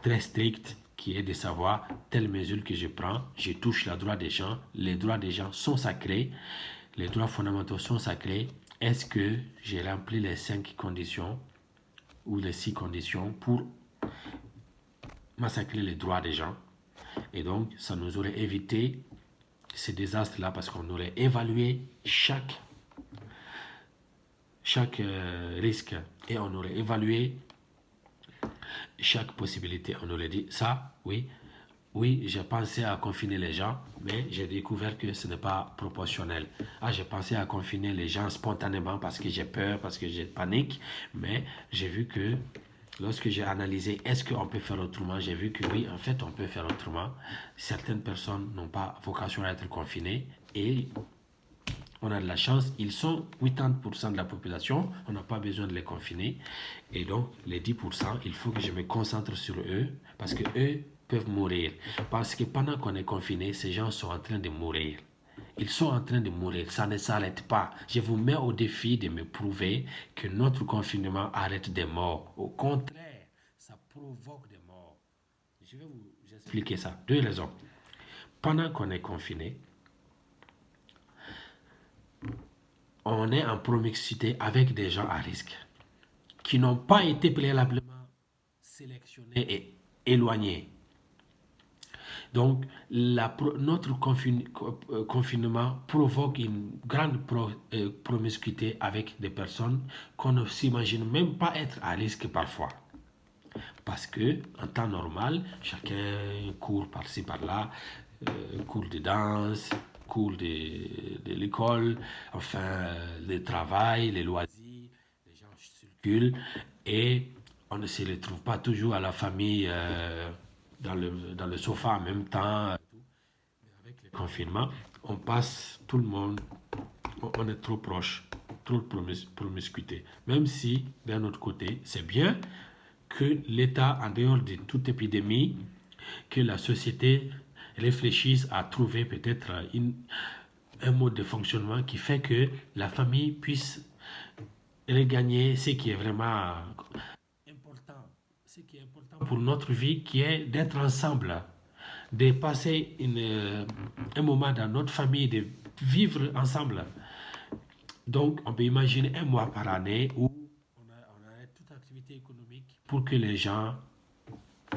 S1: très stricte qui est de savoir telle mesure que je prends, je touche les droits des gens. Les droits des gens sont sacrés, les droits fondamentaux sont sacrés. Est-ce que j'ai rempli les 5 conditions ou les 6 conditions pour massacrer les droits des gens? Et donc, ça nous aurait évité ces désastres-là parce qu'on aurait évalué chaque risque et on aurait évalué chaque possibilité. On aurait dit ça, oui, Oui, j'ai pensé à confiner les gens, mais j'ai découvert que ce n'est pas proportionnel. Ah, j'ai pensé à confiner les gens spontanément parce que j'ai peur, parce que j'ai panique, mais j'ai vu que lorsque j'ai analysé est-ce qu'on peut faire autrement, j'ai vu que oui, en fait, on peut faire autrement. Certaines personnes n'ont pas vocation à être confinées et on a de la chance, ils sont 80% de la population, on n'a pas besoin de les confiner. Et donc, les 10%, il faut que je me concentre sur eux parce que eux peuvent mourir. Parce que pendant qu'on est confiné, ces gens sont en train de mourir. Ils sont en train de mourir, ça ne s'arrête pas. Je vous mets au défi de me prouver que notre confinement arrête des morts. Au contraire, ça provoque des morts. Je vais vous expliquer ça. Deux raisons. Pendant qu'on est confiné, on est en promiscuité avec des gens à risque qui n'ont pas été préalablement sélectionnés et éloignés. Donc, notre confinement provoque une grande promiscuité avec des personnes qu'on ne s'imagine même pas être à risque parfois. Parce que, en temps normal, chacun court par-ci par-là, cours de danse, cours de l'école, enfin, le travail, les loisirs, les gens circulent et on ne se retrouve pas toujours à la famille dans le sofa en même temps. Avec le confinement, on passe tout le monde, on est trop proche, trop de promiscuité. Même si, d'un autre côté, c'est bien que l'État, en dehors de toute épidémie, que la société réfléchisse à trouver peut-être un mode de fonctionnement qui fait que la famille puisse regagner ce qui est vraiment important, ce qui est important pour notre vie, qui est d'être ensemble, de passer un moment dans notre famille, de vivre ensemble. Donc, on peut imaginer un mois par année où on a toute activité économique pour que les gens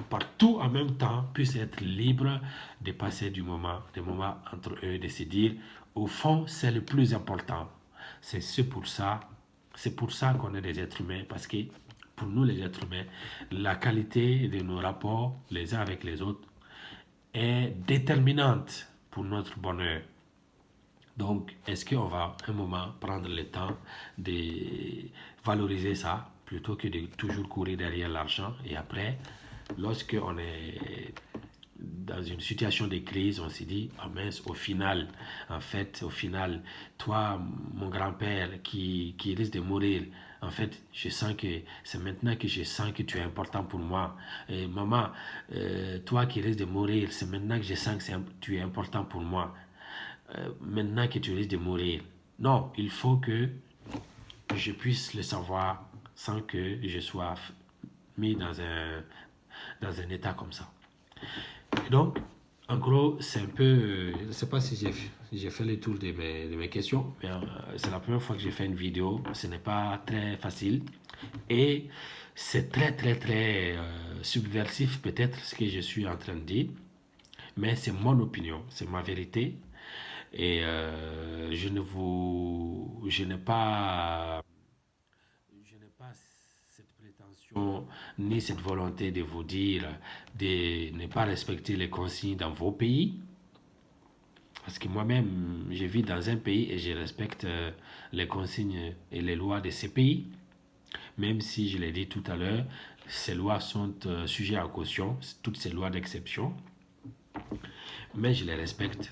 S1: partout en même temps puissent être libres de passer des moments entre eux, de se dire, au fond, c'est le plus important. C'est pour ça qu'on est des êtres humains, parce que pour nous les êtres humains, la qualité de nos rapports les uns avec les autres est déterminante pour notre bonheur. Donc, est-ce qu'on va un moment prendre le temps de valoriser ça plutôt que de toujours courir derrière l'argent et après, lorsque on est dans une situation de crise, on s'est dit, oh mince, au final, toi, mon grand-père qui risque de mourir, en fait, je sens que c'est maintenant que je sens que tu es important pour moi. Et maman, toi qui risques de mourir, c'est maintenant que je sens que tu es important pour moi. Maintenant que tu risques de mourir. Non, il faut que je puisse le savoir sans que je sois mis dans un état comme ça. Et donc, en gros, c'est un peu... je ne sais pas si j'ai fait le tour de mes questions, mais c'est la première fois que j'ai fait une vidéo. Ce n'est pas très facile. Et c'est très, très, très subversif peut-être ce que je suis en train de dire. Mais c'est mon opinion, c'est ma vérité. Et je n'ai pas cette prétention ni cette volonté de vous dire de ne pas respecter les consignes dans vos pays. Parce que moi-même, je vis dans un pays et je respecte les consignes et les lois de ces pays. Même si, je l'ai dit tout à l'heure, ces lois sont sujettes à caution, toutes ces lois d'exception. Mais je les respecte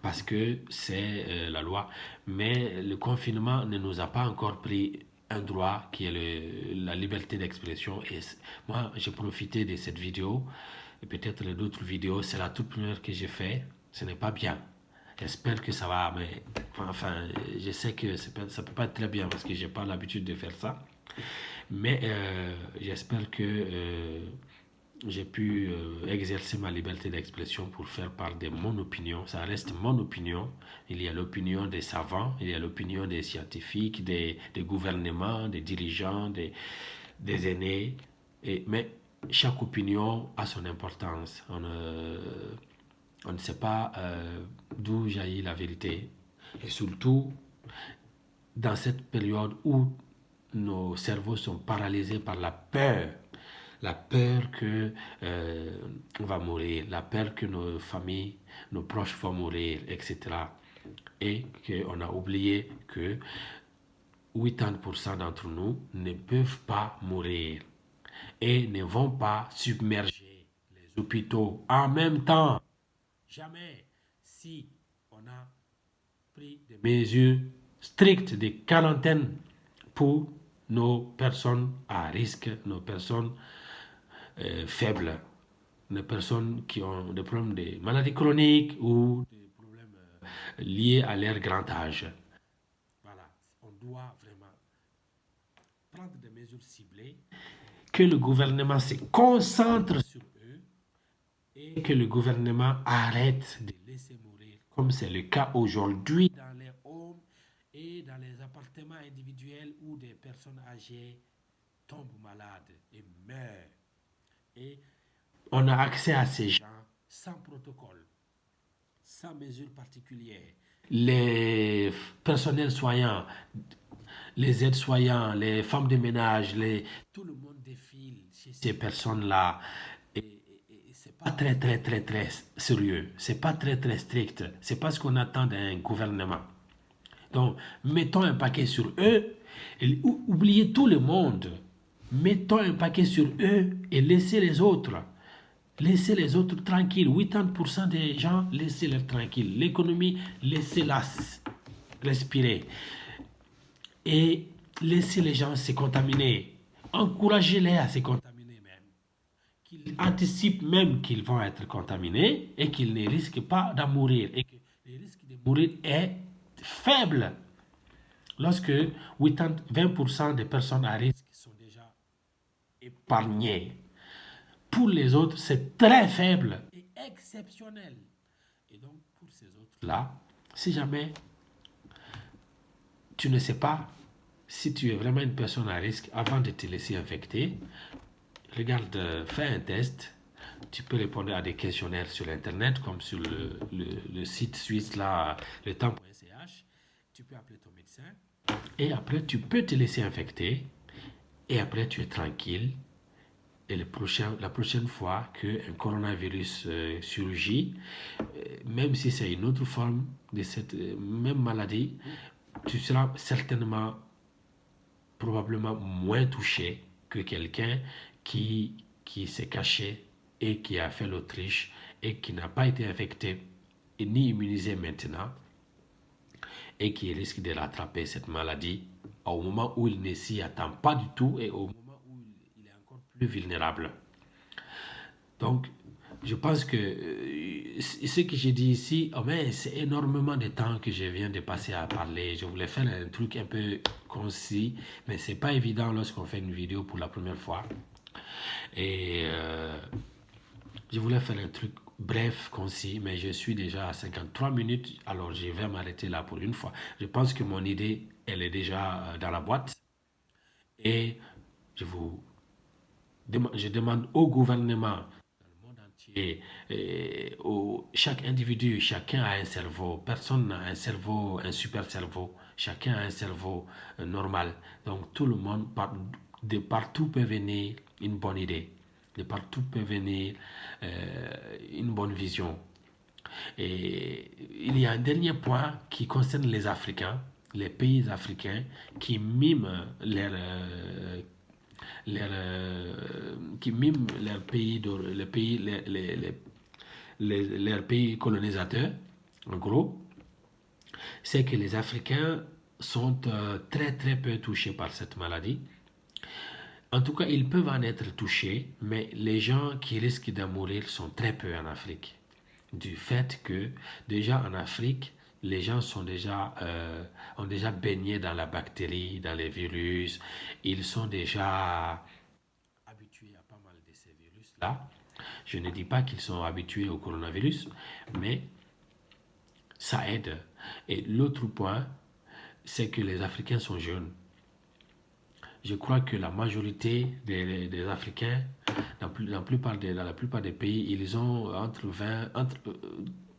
S1: parce que c'est la loi. Mais le confinement ne nous a pas encore pris un droit qui est la liberté d'expression. Et moi, j'ai profité de cette vidéo et peut-être d'autres vidéos. C'est la toute première que j'ai fait. Ce n'est pas bien. J'espère que ça va, mais enfin, je sais que ça peut pas être très bien parce que j'ai pas l'habitude de faire ça. Mais j'espère que j'ai pu exercer ma liberté d'expression pour faire part de mon opinion. Ça reste mon opinion. Il y a l'opinion des savants, il y a l'opinion des scientifiques, des gouvernements, des dirigeants, des aînés. Mais chaque opinion a son importance. On ne sait pas d'où jaillit la vérité. Et surtout, dans cette période où nos cerveaux sont paralysés par la peur, la peur que on va mourir, la peur que nos familles, nos proches vont mourir, etc. Et qu'on a oublié que 80% d'entre nous ne peuvent pas mourir et ne vont pas submerger les hôpitaux en même temps. Jamais. Si on a pris des mesures strictes de quarantaine pour nos personnes à risque, nos personnes faibles, nos personnes qui ont des problèmes de maladies chroniques ou des problèmes liés à leur grand âge. Voilà, on doit vraiment prendre des mesures ciblées, que le gouvernement se concentre sur eux et que le gouvernement arrête de laisser mourir, comme c'est le cas aujourd'hui dans les homes et dans les appartements individuels où des personnes âgées tombent malades et meurent. Et on a accès à ces gens sans protocole, sans mesure particulière. Les personnels soignants, les aides-soignants, les femmes de ménage, tout le monde défile chez ces personnes-là. Et c'est pas très sérieux. C'est pas très strict. C'est pas ce qu'on attend d'un gouvernement. Donc, mettons un paquet sur eux et oubliez tout le monde. Mettons un paquet sur eux et laissez les autres. Laissez les autres tranquilles. 80% des gens, laissez-les tranquilles. L'économie, laissez-la respirer. Et laissez les gens se contaminer. Encouragez-les à se contaminer même. Qu'ils anticipent même qu'ils vont être contaminés et qu'ils ne risquent pas d'en mourir. Et que le risque de mourir est faible. Lorsque 20% des personnes à risque sont déjà épargnées. Pour les autres, c'est très faible et exceptionnel. Et donc, pour ces autres-là, si jamais tu ne sais pas si tu es vraiment une personne à risque avant de te laisser infecter, regarde, fais un test. Tu peux répondre à des questionnaires sur Internet, comme sur le site suisse, là, letemps.ch. Tu peux appeler ton médecin. Et après, tu peux te laisser infecter. Et après, tu es tranquille. Et la prochaine fois qu'un coronavirus surgit, même si c'est une autre forme de cette même maladie, tu seras certainement, probablement moins touché que quelqu'un qui s'est caché et qui a fait l'autruche et qui n'a pas été infecté et ni immunisé maintenant et qui risque de rattraper cette maladie au moment où il ne s'y attend pas du tout et au moment où il est encore plus vulnérable. Donc, je pense que ce que j'ai dit ici, oh mais c'est énormément de temps que je viens de passer à parler. Je voulais faire un truc un peu concis, mais c'est pas évident lorsqu'on fait une vidéo pour la première fois. Et je voulais faire un truc bref, concis, mais je suis déjà à 53 minutes, alors je vais m'arrêter là pour une fois. Je pense que mon idée, elle est déjà dans la boîte. Et je demande au gouvernement et chaque individu, chacun a un cerveau. Personne n'a un cerveau, un super cerveau. Chacun a un cerveau normal. Donc tout le monde, de partout peut venir une bonne idée. De partout peut venir une bonne vision. Et il y a un dernier point qui concerne les Africains, les pays africains qui miment qui miment leur pays, leurs pays colonisateurs, en gros, c'est que les Africains sont très peu touchés par cette maladie. En tout cas, ils peuvent en être touchés, mais les gens qui risquent d'en mourir sont très peu en Afrique. Du fait que, déjà en Afrique, les gens ont déjà baigné dans la bactérie, dans les virus. Ils sont déjà habitués à pas mal de ces virus-là. Je ne dis pas qu'ils sont habitués au coronavirus, mais ça aide. Et l'autre point, c'est que les Africains sont jeunes. Je crois que la majorité des Africains, dans la plupart des pays, ils ont entre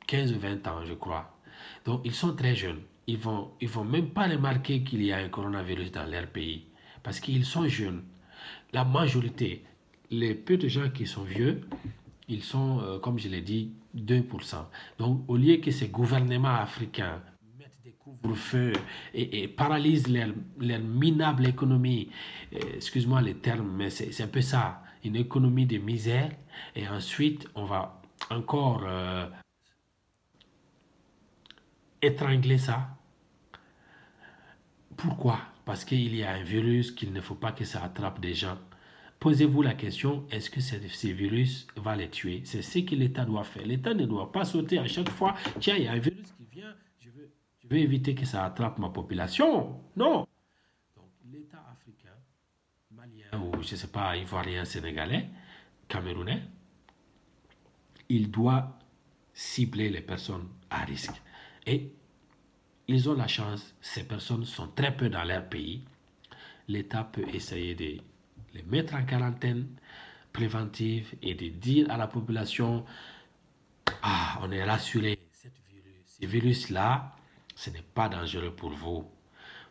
S1: 15 et 20 ans, je crois. Donc, ils sont très jeunes. Ils vont même pas remarquer qu'il y a un coronavirus dans leur pays. Parce qu'ils sont jeunes. La majorité, les peu de gens qui sont vieux, ils sont, comme je l'ai dit, 2%. Donc, au lieu que ces gouvernements africains mettent des couvre-feux et paralysent leur minable économie, excuse-moi les termes, mais c'est un peu ça, une économie de misère, et ensuite, on va encore étrangler ça. Pourquoi? Parce qu'il y a un virus qu'il ne faut pas que ça attrape des gens. Posez-vous la question, est-ce que ces virus va les tuer? C'est ce que l'État doit faire. L'État ne doit pas sauter à chaque fois, tiens, il y a un virus qui vient, je veux éviter que ça attrape ma population. Non. Donc l'État africain, malien ou je ne sais pas, ivoirien, sénégalais, camerounais, il doit cibler les personnes à risque. Et ils ont la chance, ces personnes sont très peu dans leur pays. L'État peut essayer de les mettre en quarantaine préventive et de dire à la population, ah, on est rassuré, ce virus-là, ce n'est pas dangereux pour vous.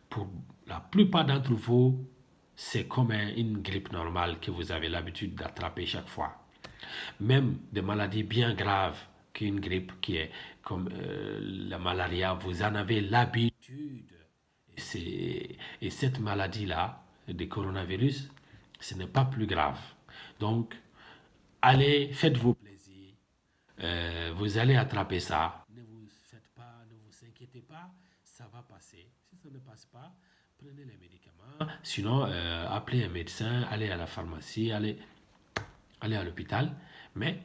S1: Pour la plupart d'entre vous, c'est comme une grippe normale que vous avez l'habitude d'attraper chaque fois. Même des maladies bien graves qu'une grippe qui est comme la malaria, vous en avez l'habitude. Et cette maladie-là, de coronavirus, ce n'est pas plus grave. Donc, allez, faites-vous plaisir. Vous allez attraper ça. Ne vous faites pas, ne vous inquiétez pas, ça va passer. Si ça ne passe pas, prenez les médicaments. Sinon, appelez un médecin, allez à la pharmacie, allez à l'hôpital. Mais,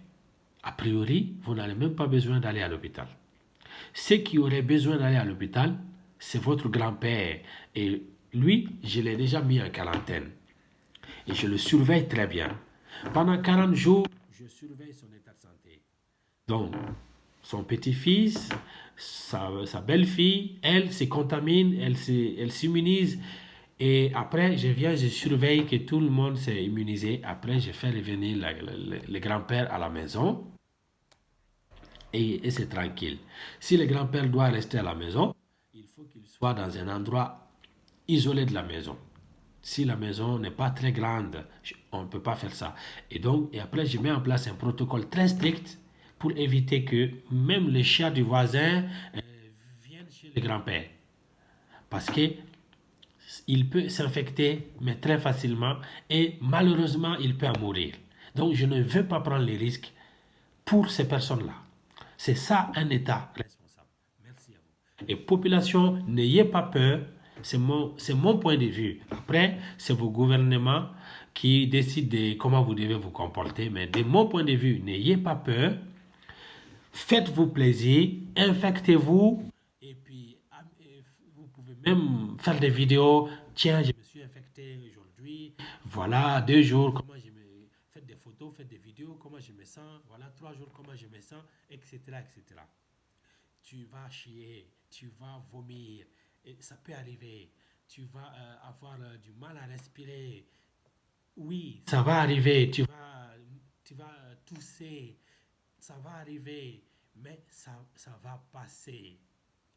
S1: a priori, vous n'avez même pas besoin d'aller à l'hôpital. Ceux qui auraient besoin d'aller à l'hôpital, c'est votre grand-père. Et lui, je l'ai déjà mis en quarantaine. Et je le surveille très bien. Pendant 40 jours, je surveille son état de santé. Donc, son petit-fils, sa belle-fille, elle se contamine, elle s'immunise. Et après, je viens, je surveille que tout le monde s'est immunisé. Après, je fais revenir le grand-père à la maison. Et c'est tranquille. Si le grand-père doit rester à la maison, il faut qu'il soit dans un endroit isolé de la maison. Si la maison n'est pas très grande, on ne peut pas faire ça. Et après, je mets en place un protocole très strict pour éviter que même les chats du voisin viennent chez le grand-père. Parce que il peut s'infecter, mais très facilement, et malheureusement, il peut en mourir. Donc, je ne veux pas prendre les risques pour ces personnes-là. C'est ça un État responsable. Merci à vous. Et population, n'ayez pas peur. C'est mon point de vue. Après, c'est vos gouvernements qui décident de comment vous devez vous comporter. Mais de mon point de vue, n'ayez pas peur. Faites-vous plaisir. Infectez-vous. Et puis, vous pouvez même faire des vidéos. Tiens, je me suis infecté aujourd'hui. Voilà, 2 jours, comment je me... Faites des photos, faites des vidéos, comment je me sens. Voilà, 3 jours, comment je me sens, etc., etc. Tu vas chier, tu vas vomir. Et ça peut arriver. Tu vas avoir du mal à respirer. Oui, ça va arriver. Tu vas tousser. Ça va arriver. Mais ça va passer.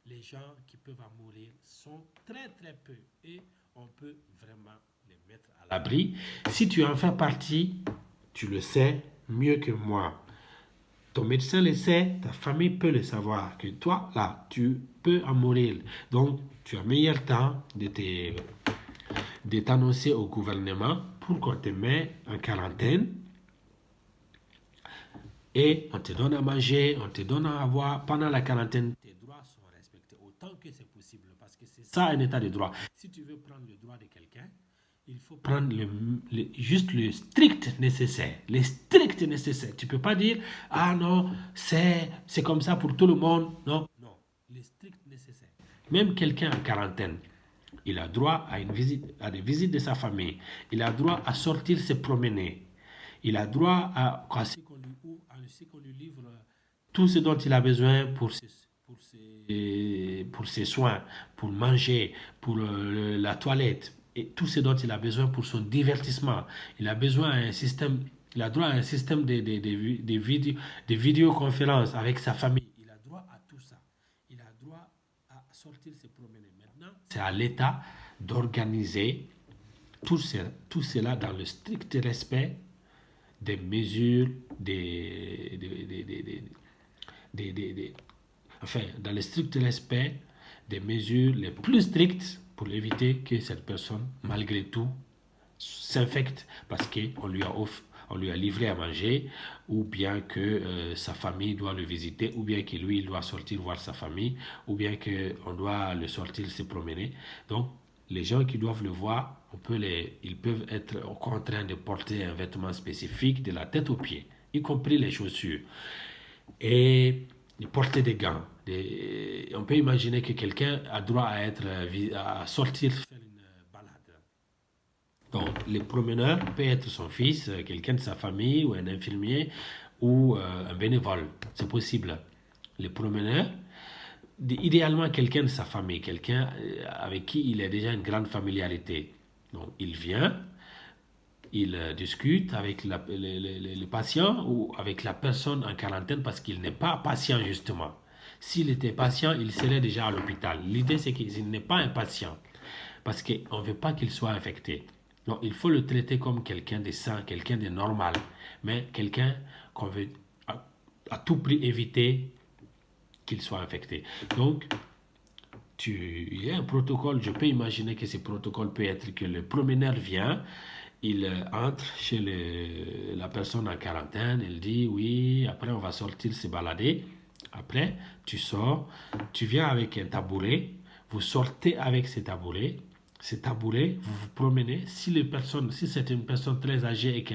S1: Les gens qui peuvent en mourir sont très très peu. Et on peut vraiment les mettre à l'abri. Si tu en fais partie, tu le sais mieux que moi. Ton médecin le sait, ta famille peut le savoir, que toi, là, tu peux en mourir. Donc, tu as meilleur temps de t'annoncer au gouvernement pour qu'on te mette en quarantaine et on te donne à manger, on te donne à boire. Pendant la quarantaine, tes droits sont respectés autant que c'est possible parce que c'est ça un état de droit. Si tu veux prendre le droit de quelqu'un, il faut prendre juste le strict nécessaire. Le strict nécessaire. Tu ne peux pas dire, ah non, c'est comme ça pour tout le monde. Non, non. Le strict nécessaire. Même quelqu'un en quarantaine, il a droit à des visites de sa famille. Il a droit à sortir se promener. Il a droit à ce qu'on lui livre tout ce dont il a besoin pour ses soins, pour manger, pour la toilette, et tout ce dont il a besoin pour son divertissement. Il a besoin d'un système, il a droit à un système de vidéoconférence avec sa famille. Il a droit à tout ça. Il a droit à sortir se promener. Maintenant, c'est à l'État d'organiser tout cela dans le strict respect des mesures, des- enfin, dans le strict respect des mesures les plus strictes pour éviter que cette personne, malgré tout, s'infecte parce qu'on on lui a livré à manger, ou bien que sa famille doit le visiter, ou bien que lui, il doit sortir voir sa famille, ou bien qu'on doit le sortir se promener. Donc, les gens qui doivent le voir, ils peuvent être contraints de porter un vêtement spécifique de la tête aux pieds, y compris les chaussures, et de porter des gants. On peut imaginer que quelqu'un a droit à à sortir faire une balade. Donc, le promeneur peut être son fils, quelqu'un de sa famille, ou un infirmier, ou un bénévole. C'est possible. Le promeneur, idéalement quelqu'un de sa famille, quelqu'un avec qui il a déjà une grande familiarité. Donc, il vient, il discute avec le patient ou avec la personne en quarantaine parce qu'il n'est pas patient justement. S'il était patient, il serait déjà à l'hôpital. L'idée, c'est qu'il n'est pas un patient parce qu'on ne veut pas qu'il soit infecté. Donc, il faut le traiter comme quelqu'un de sain, quelqu'un de normal, mais quelqu'un qu'on veut à tout prix éviter qu'il soit infecté. Donc, il y a un protocole, je peux imaginer que ce protocole peut être que le promeneur vient, il entre chez la personne en quarantaine, il dit oui, après on va sortir se balader. Après, tu sors, tu viens avec un tabouret, vous sortez avec ce tabouret. Ce tabouret, vous vous promenez. Si c'est une personne très âgée et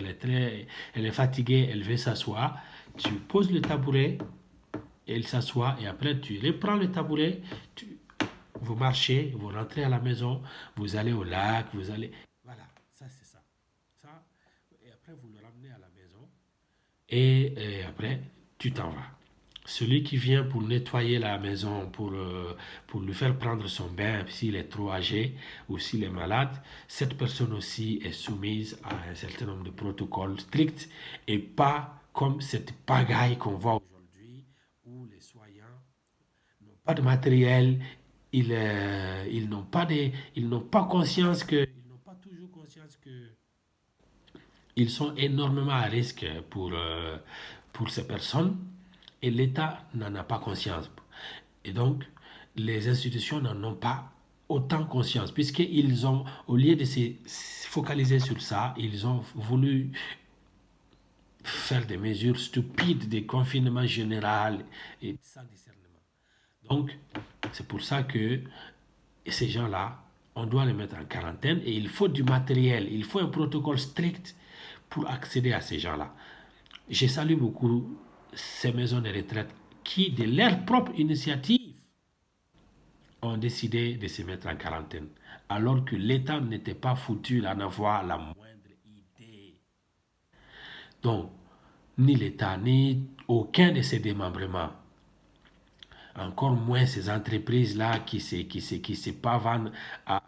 S1: elle est fatiguée, elle veut s'asseoir, tu poses le tabouret, elle s'assoit et après tu reprends le tabouret, vous marchez, vous rentrez à la maison, vous allez au lac, vous allez. Voilà, ça c'est ça. Ça, et après vous le ramenez à la maison et après tu t'en vas. Celui qui vient pour nettoyer la maison, pour lui faire prendre son bain s'il est trop âgé ou s'il est malade, cette personne aussi est soumise à un certain nombre de protocoles stricts et pas comme cette pagaille qu'on voit aujourd'hui où les soignants n'ont pas de matériel, ils n'ont pas conscience ils n'ont pas toujours conscience que ils sont énormément à risque pour ces personnes et l'État n'en a pas conscience. Et donc, les institutions n'en ont pas autant conscience, puisqu'ils ont, au lieu de se focaliser sur ça, ils ont voulu faire des mesures stupides de confinement général et sans discernement. Donc, c'est pour ça que ces gens-là, on doit les mettre en quarantaine et il faut du matériel, il faut un protocole strict pour accéder à ces gens-là. Je salue beaucoup ces maisons de retraite qui, de leur propre initiative, ont décidé de se mettre en quarantaine, alors que l'État n'était pas foutu d'en avoir la moindre idée. Donc, ni l'État, ni aucun de ses démembrements, encore moins ces entreprises-là qui se pavanent à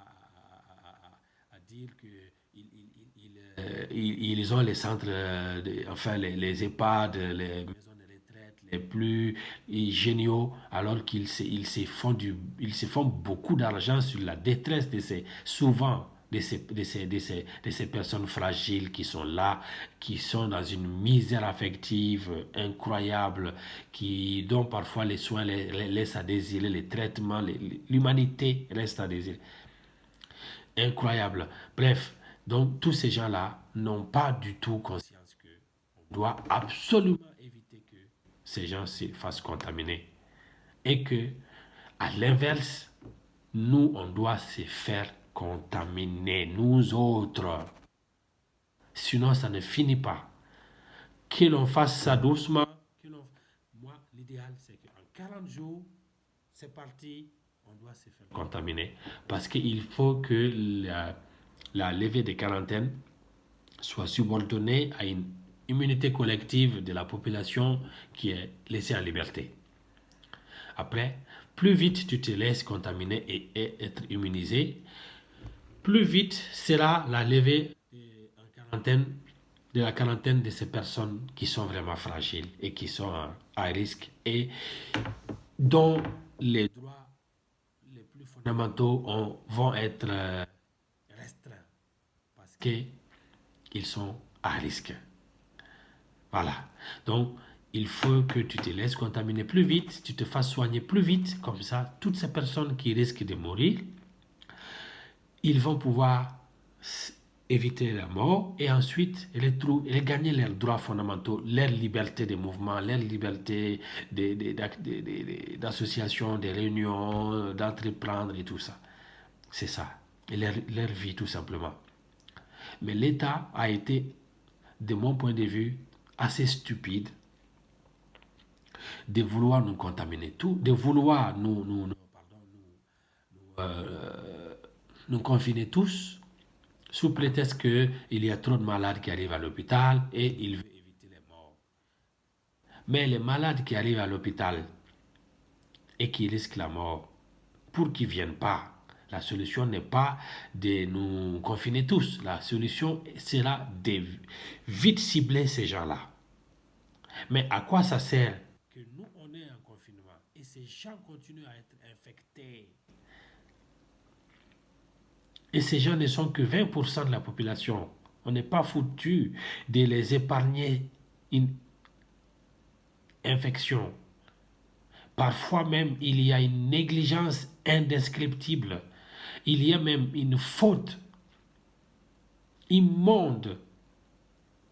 S1: dire qu'ils ont les centres, enfin les EHPAD, les maisons de retraite les plus géniaux, alors ils se font beaucoup d'argent sur la détresse souvent de ces personnes fragiles qui sont là, qui sont dans une misère affective incroyable, dont parfois les soins laissent à désirer, les traitements, l'humanité reste à désirer. Incroyable. Bref, donc tous ces gens-là n'ont pas du tout conscience que on doit absolument éviter que ces gens se fassent contaminer. Et que, à l'inverse, nous, on doit se faire contaminer, nous autres. Sinon, ça ne finit pas. Que l'on fasse ça doucement. Moi, l'idéal, c'est qu'en 40 jours, c'est parti, on doit se faire contaminer. Parce qu'il faut que la levée des quarantaines soit subordonnée à une immunité collective de la population qui est laissée en liberté. Après, plus vite tu te laisses contaminer et être immunisé, plus vite sera la levée en quarantaine de la quarantaine de ces personnes qui sont vraiment fragiles et qui sont à risque et dont les droits les plus fondamentaux vont être restreints parce qu'ils sont à risque. Voilà. Donc, il faut que tu te laisses contaminer plus vite, tu te fasses soigner plus vite. Comme ça, toutes ces personnes qui risquent de mourir, ils vont pouvoir éviter la mort et ensuite gagner leurs droits fondamentaux, leur liberté de mouvement, leur liberté d'association, de réunion, d'entreprendre et tout ça. C'est ça. Et leur vie tout simplement. Mais l'État a été, de mon point de vue, assez stupide de vouloir nous contaminer tout, de vouloir nous confiner tous sous prétexte qu'il y a trop de malades qui arrivent à l'hôpital et il veut éviter les morts. Mais les malades qui arrivent à l'hôpital et qui risquent la mort, pour qu'ils ne viennent pas, la solution n'est pas de nous confiner tous. La solution sera de vite cibler ces gens-là. Mais à quoi ça sert que nous, on est en confinement et ces gens continuent à être infectés? Et ces gens ne sont que 20% de la population. On n'est pas foutu de les épargner une infection. Parfois même, il y a une négligence indescriptible. Il y a même une faute immonde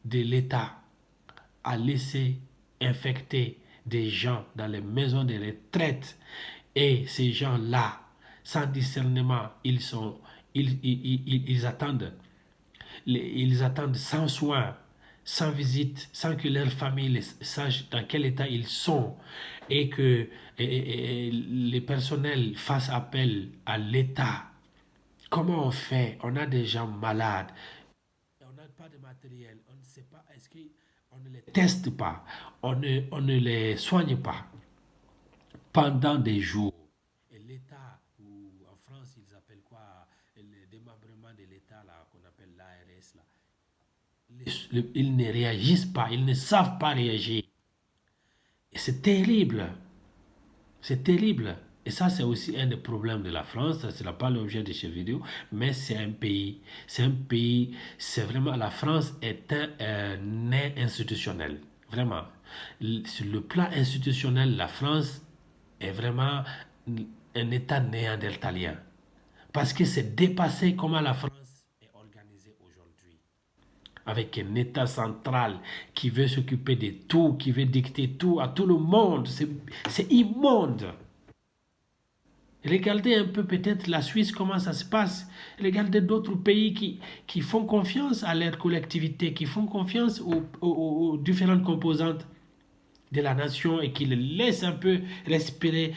S1: de l'État à laisser infecter des gens dans les maisons de retraite. Et ces gens-là, sans discernement, ils attendent. Ils attendent sans soin, sans visite, sans que leur famille sache dans quel état ils sont et que les personnels fassent appel à l'État. Comment on fait? On a des gens malades, on n'a pas de matériel, on ne sait pas, est-ce qu'on ne les teste pas, on ne les soigne pas pendant des jours. Et l'État, ou en France, ils appellent quoi? Le démembrement de l'État, là, qu'on appelle l'ARS, là. Ils ne réagissent pas, ils ne savent pas réagir. Et c'est terrible, c'est terrible. Et ça, c'est aussi un des problèmes de la France. Ça ne sera pas l'objet de cette vidéo, mais c'est un pays, c'est vraiment, la France est un nez institutionnel. Vraiment. Sur le plan institutionnel, la France est vraiment un État néandertalien. Parce que c'est dépassé comment la France est organisée aujourd'hui. Avec un État central qui veut s'occuper de tout, qui veut dicter tout à tout le monde. C'est immonde. Regardez un peu peut-être la Suisse, comment ça se passe. Regardez d'autres pays qui font confiance à leur collectivité, qui font confiance aux différentes composantes de la nation et qui les laissent un peu respirer,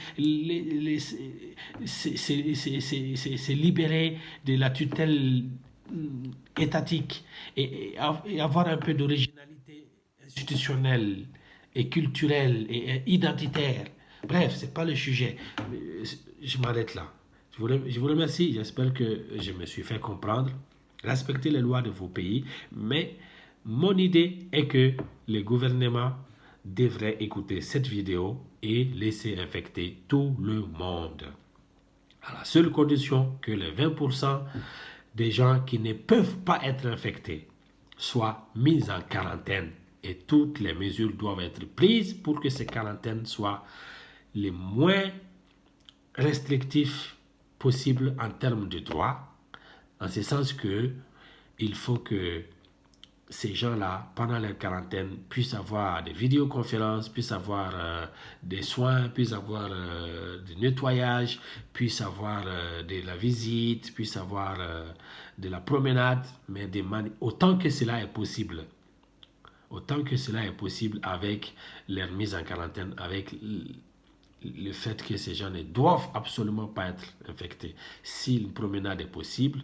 S1: se libérer de la tutelle étatique et avoir un peu d'originalité institutionnelle et culturelle et identitaire. Bref, c'est pas le sujet. Je m'arrête là. Je vous remercie. J'espère que je me suis fait comprendre. Respectez les lois de vos pays. Mais mon idée est que les gouvernements devraient écouter cette vidéo et laisser infecter tout le monde. À la seule condition que les 20% des gens qui ne peuvent pas être infectés soient mis en quarantaine. Et toutes les mesures doivent être prises pour que ces quarantaines soient les moins restrictifs possibles en termes de droits, en ce sens que il faut que ces gens-là, pendant leur quarantaine, puissent avoir des vidéoconférences, puissent avoir des soins, puissent avoir du nettoyage, puissent avoir de la visite, puissent avoir de la promenade, mais autant que cela est possible. Autant que cela est possible avec leur mise en quarantaine, avec le fait que ces gens ne doivent absolument pas être infectés. Si une promenade est possible,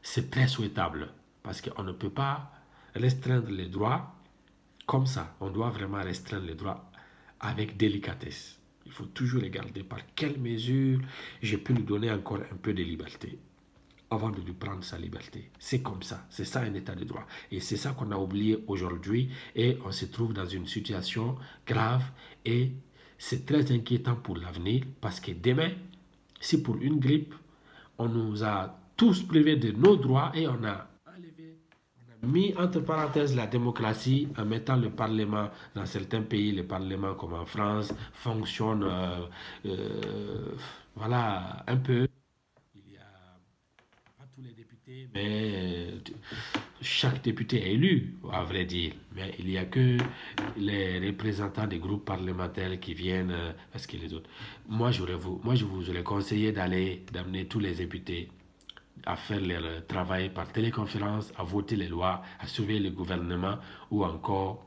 S1: c'est très souhaitable parce qu'on ne peut pas restreindre les droits comme ça. On doit vraiment restreindre les droits avec délicatesse. Il faut toujours regarder par quelles mesures je peux lui donner encore un peu de liberté avant de lui prendre sa liberté. C'est comme ça. C'est ça un état de droit. Et c'est ça qu'on a oublié aujourd'hui et on se trouve dans une situation grave et c'est très inquiétant pour l'avenir parce que demain, si pour une grippe, on nous a tous privés de nos droits et on a mis entre parenthèses la démocratie en mettant le Parlement dans certains pays, le Parlement comme en France fonctionne voilà un peu. Il y a pas tous les députés, mais chaque député est élu, à vrai dire. Mais il n'y a que les représentants des groupes parlementaires qui viennent, parce que les autres. Moi, je vous aurais conseillé d'amener tous les députés à faire leur travail par téléconférence, à voter les lois, à surveiller le gouvernement ou encore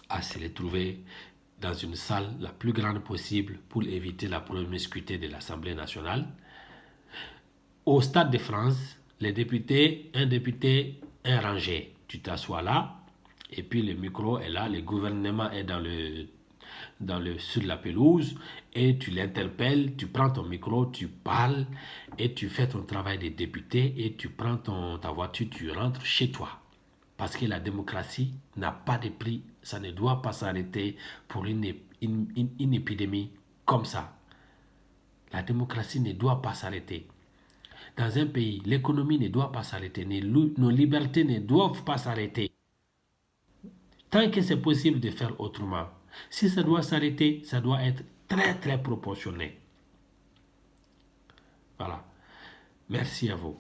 S1: à se les trouver dans une salle la plus grande possible pour éviter la promiscuité de l'Assemblée nationale. Au Stade de France, les députés, un député, un rangé. Tu t'assois là, et puis le micro est là, le gouvernement est sur la pelouse, et tu l'interpelles, tu prends ton micro, tu parles, et tu fais ton travail de député, et tu prends ta voiture, tu rentres chez toi. Parce que la démocratie n'a pas de prix, ça ne doit pas s'arrêter pour une épidémie comme ça. La démocratie ne doit pas s'arrêter. Dans un pays, l'économie ne doit pas s'arrêter, nos libertés ne doivent pas s'arrêter. Tant que c'est possible de faire autrement. Si ça doit s'arrêter, ça doit être très très proportionné. Voilà. Merci à vous.